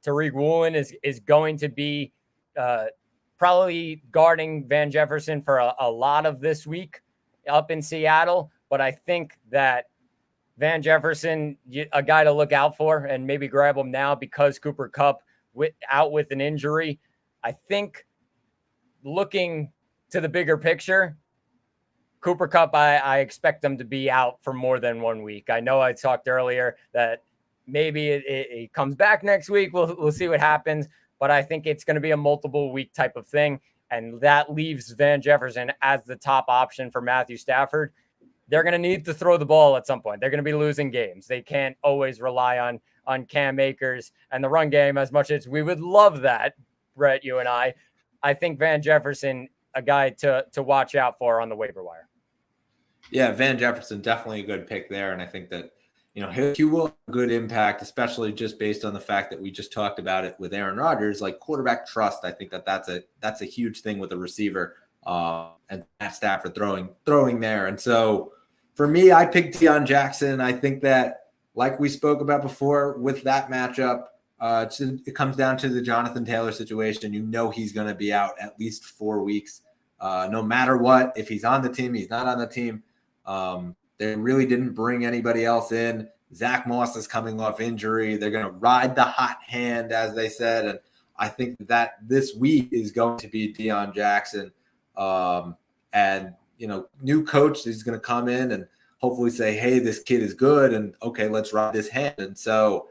Tariq Woolen is going to be probably guarding Van Jefferson for a lot of this week up in Seattle, but I think that Van Jefferson, a guy to look out for, and maybe grab him now because Cooper Kupp out with an injury. I think looking to the bigger picture, Cooper Kupp, I expect him to be out for more than 1 week. I know I talked earlier that maybe it comes back next week. We'll see what happens, but I think it's going to be a multiple week type of thing, and that leaves Van Jefferson as the top option for Matthew Stafford. They're going to need to throw the ball at some point. They're going to be losing games. They can't always rely on Cam Akers and the run game as much as we would love that, Brett, you and I think Van Jefferson, a guy to watch out for on the waiver wire. Yeah, Van Jefferson, definitely a good pick there. And I think that, he will have a good impact, especially just based on the fact that we just talked about it with Aaron Rodgers, like quarterback trust. I think that's a huge thing with a receiver and Matt Stafford throwing there. And so for me, I picked Deion Jackson. I think that, like we spoke about before with that matchup, it comes down to the Jonathan Taylor situation. He's going to be out at least 4 weeks, no matter what. If he's on the team, he's not on the team. They really didn't bring anybody else in. Zach Moss is coming off injury. They're going to ride the hot hand, as they said. And I think that this week is going to be Deion Jackson. New coach is going to come in and hopefully say, hey, this kid is good. And okay, let's ride this hand. And so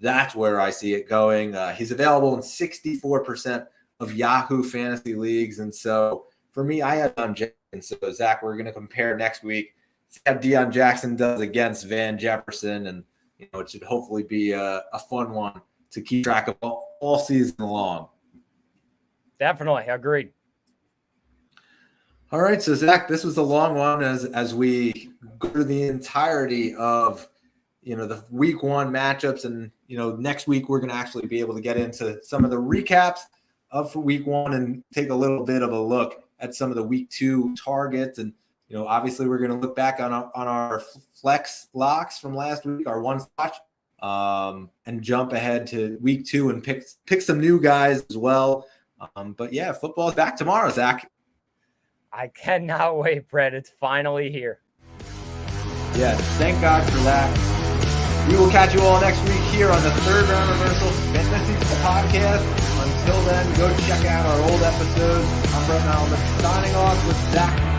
that's where I see it going. He's available in 64% of Yahoo fantasy leagues. And so for me, I have Deion Jackson. So Zach, we're going to compare next week. See how Deion Jackson does against Van Jefferson. And, it should hopefully be a fun one to keep track of all season long. Definitely. Agreed. All right. So Zach, this was a long one as we go through the entirety of, the week 1 matchups. And, next week we're going to actually be able to get into some of the recaps of week 1 and take a little bit of a look at some of the week 2 targets. And, obviously we're going to look back on our flex locks from last week, our one watch, and jump ahead to week 2 and pick some new guys as well. But yeah, football is back tomorrow, Zach. I cannot wait, Brett. It's finally here. Yes, thank God for that. We will catch you all next week here on the Third Round Reversal Fantasy Podcast. Until then, go check out our old episodes. I'm Brett Malman signing off with Zach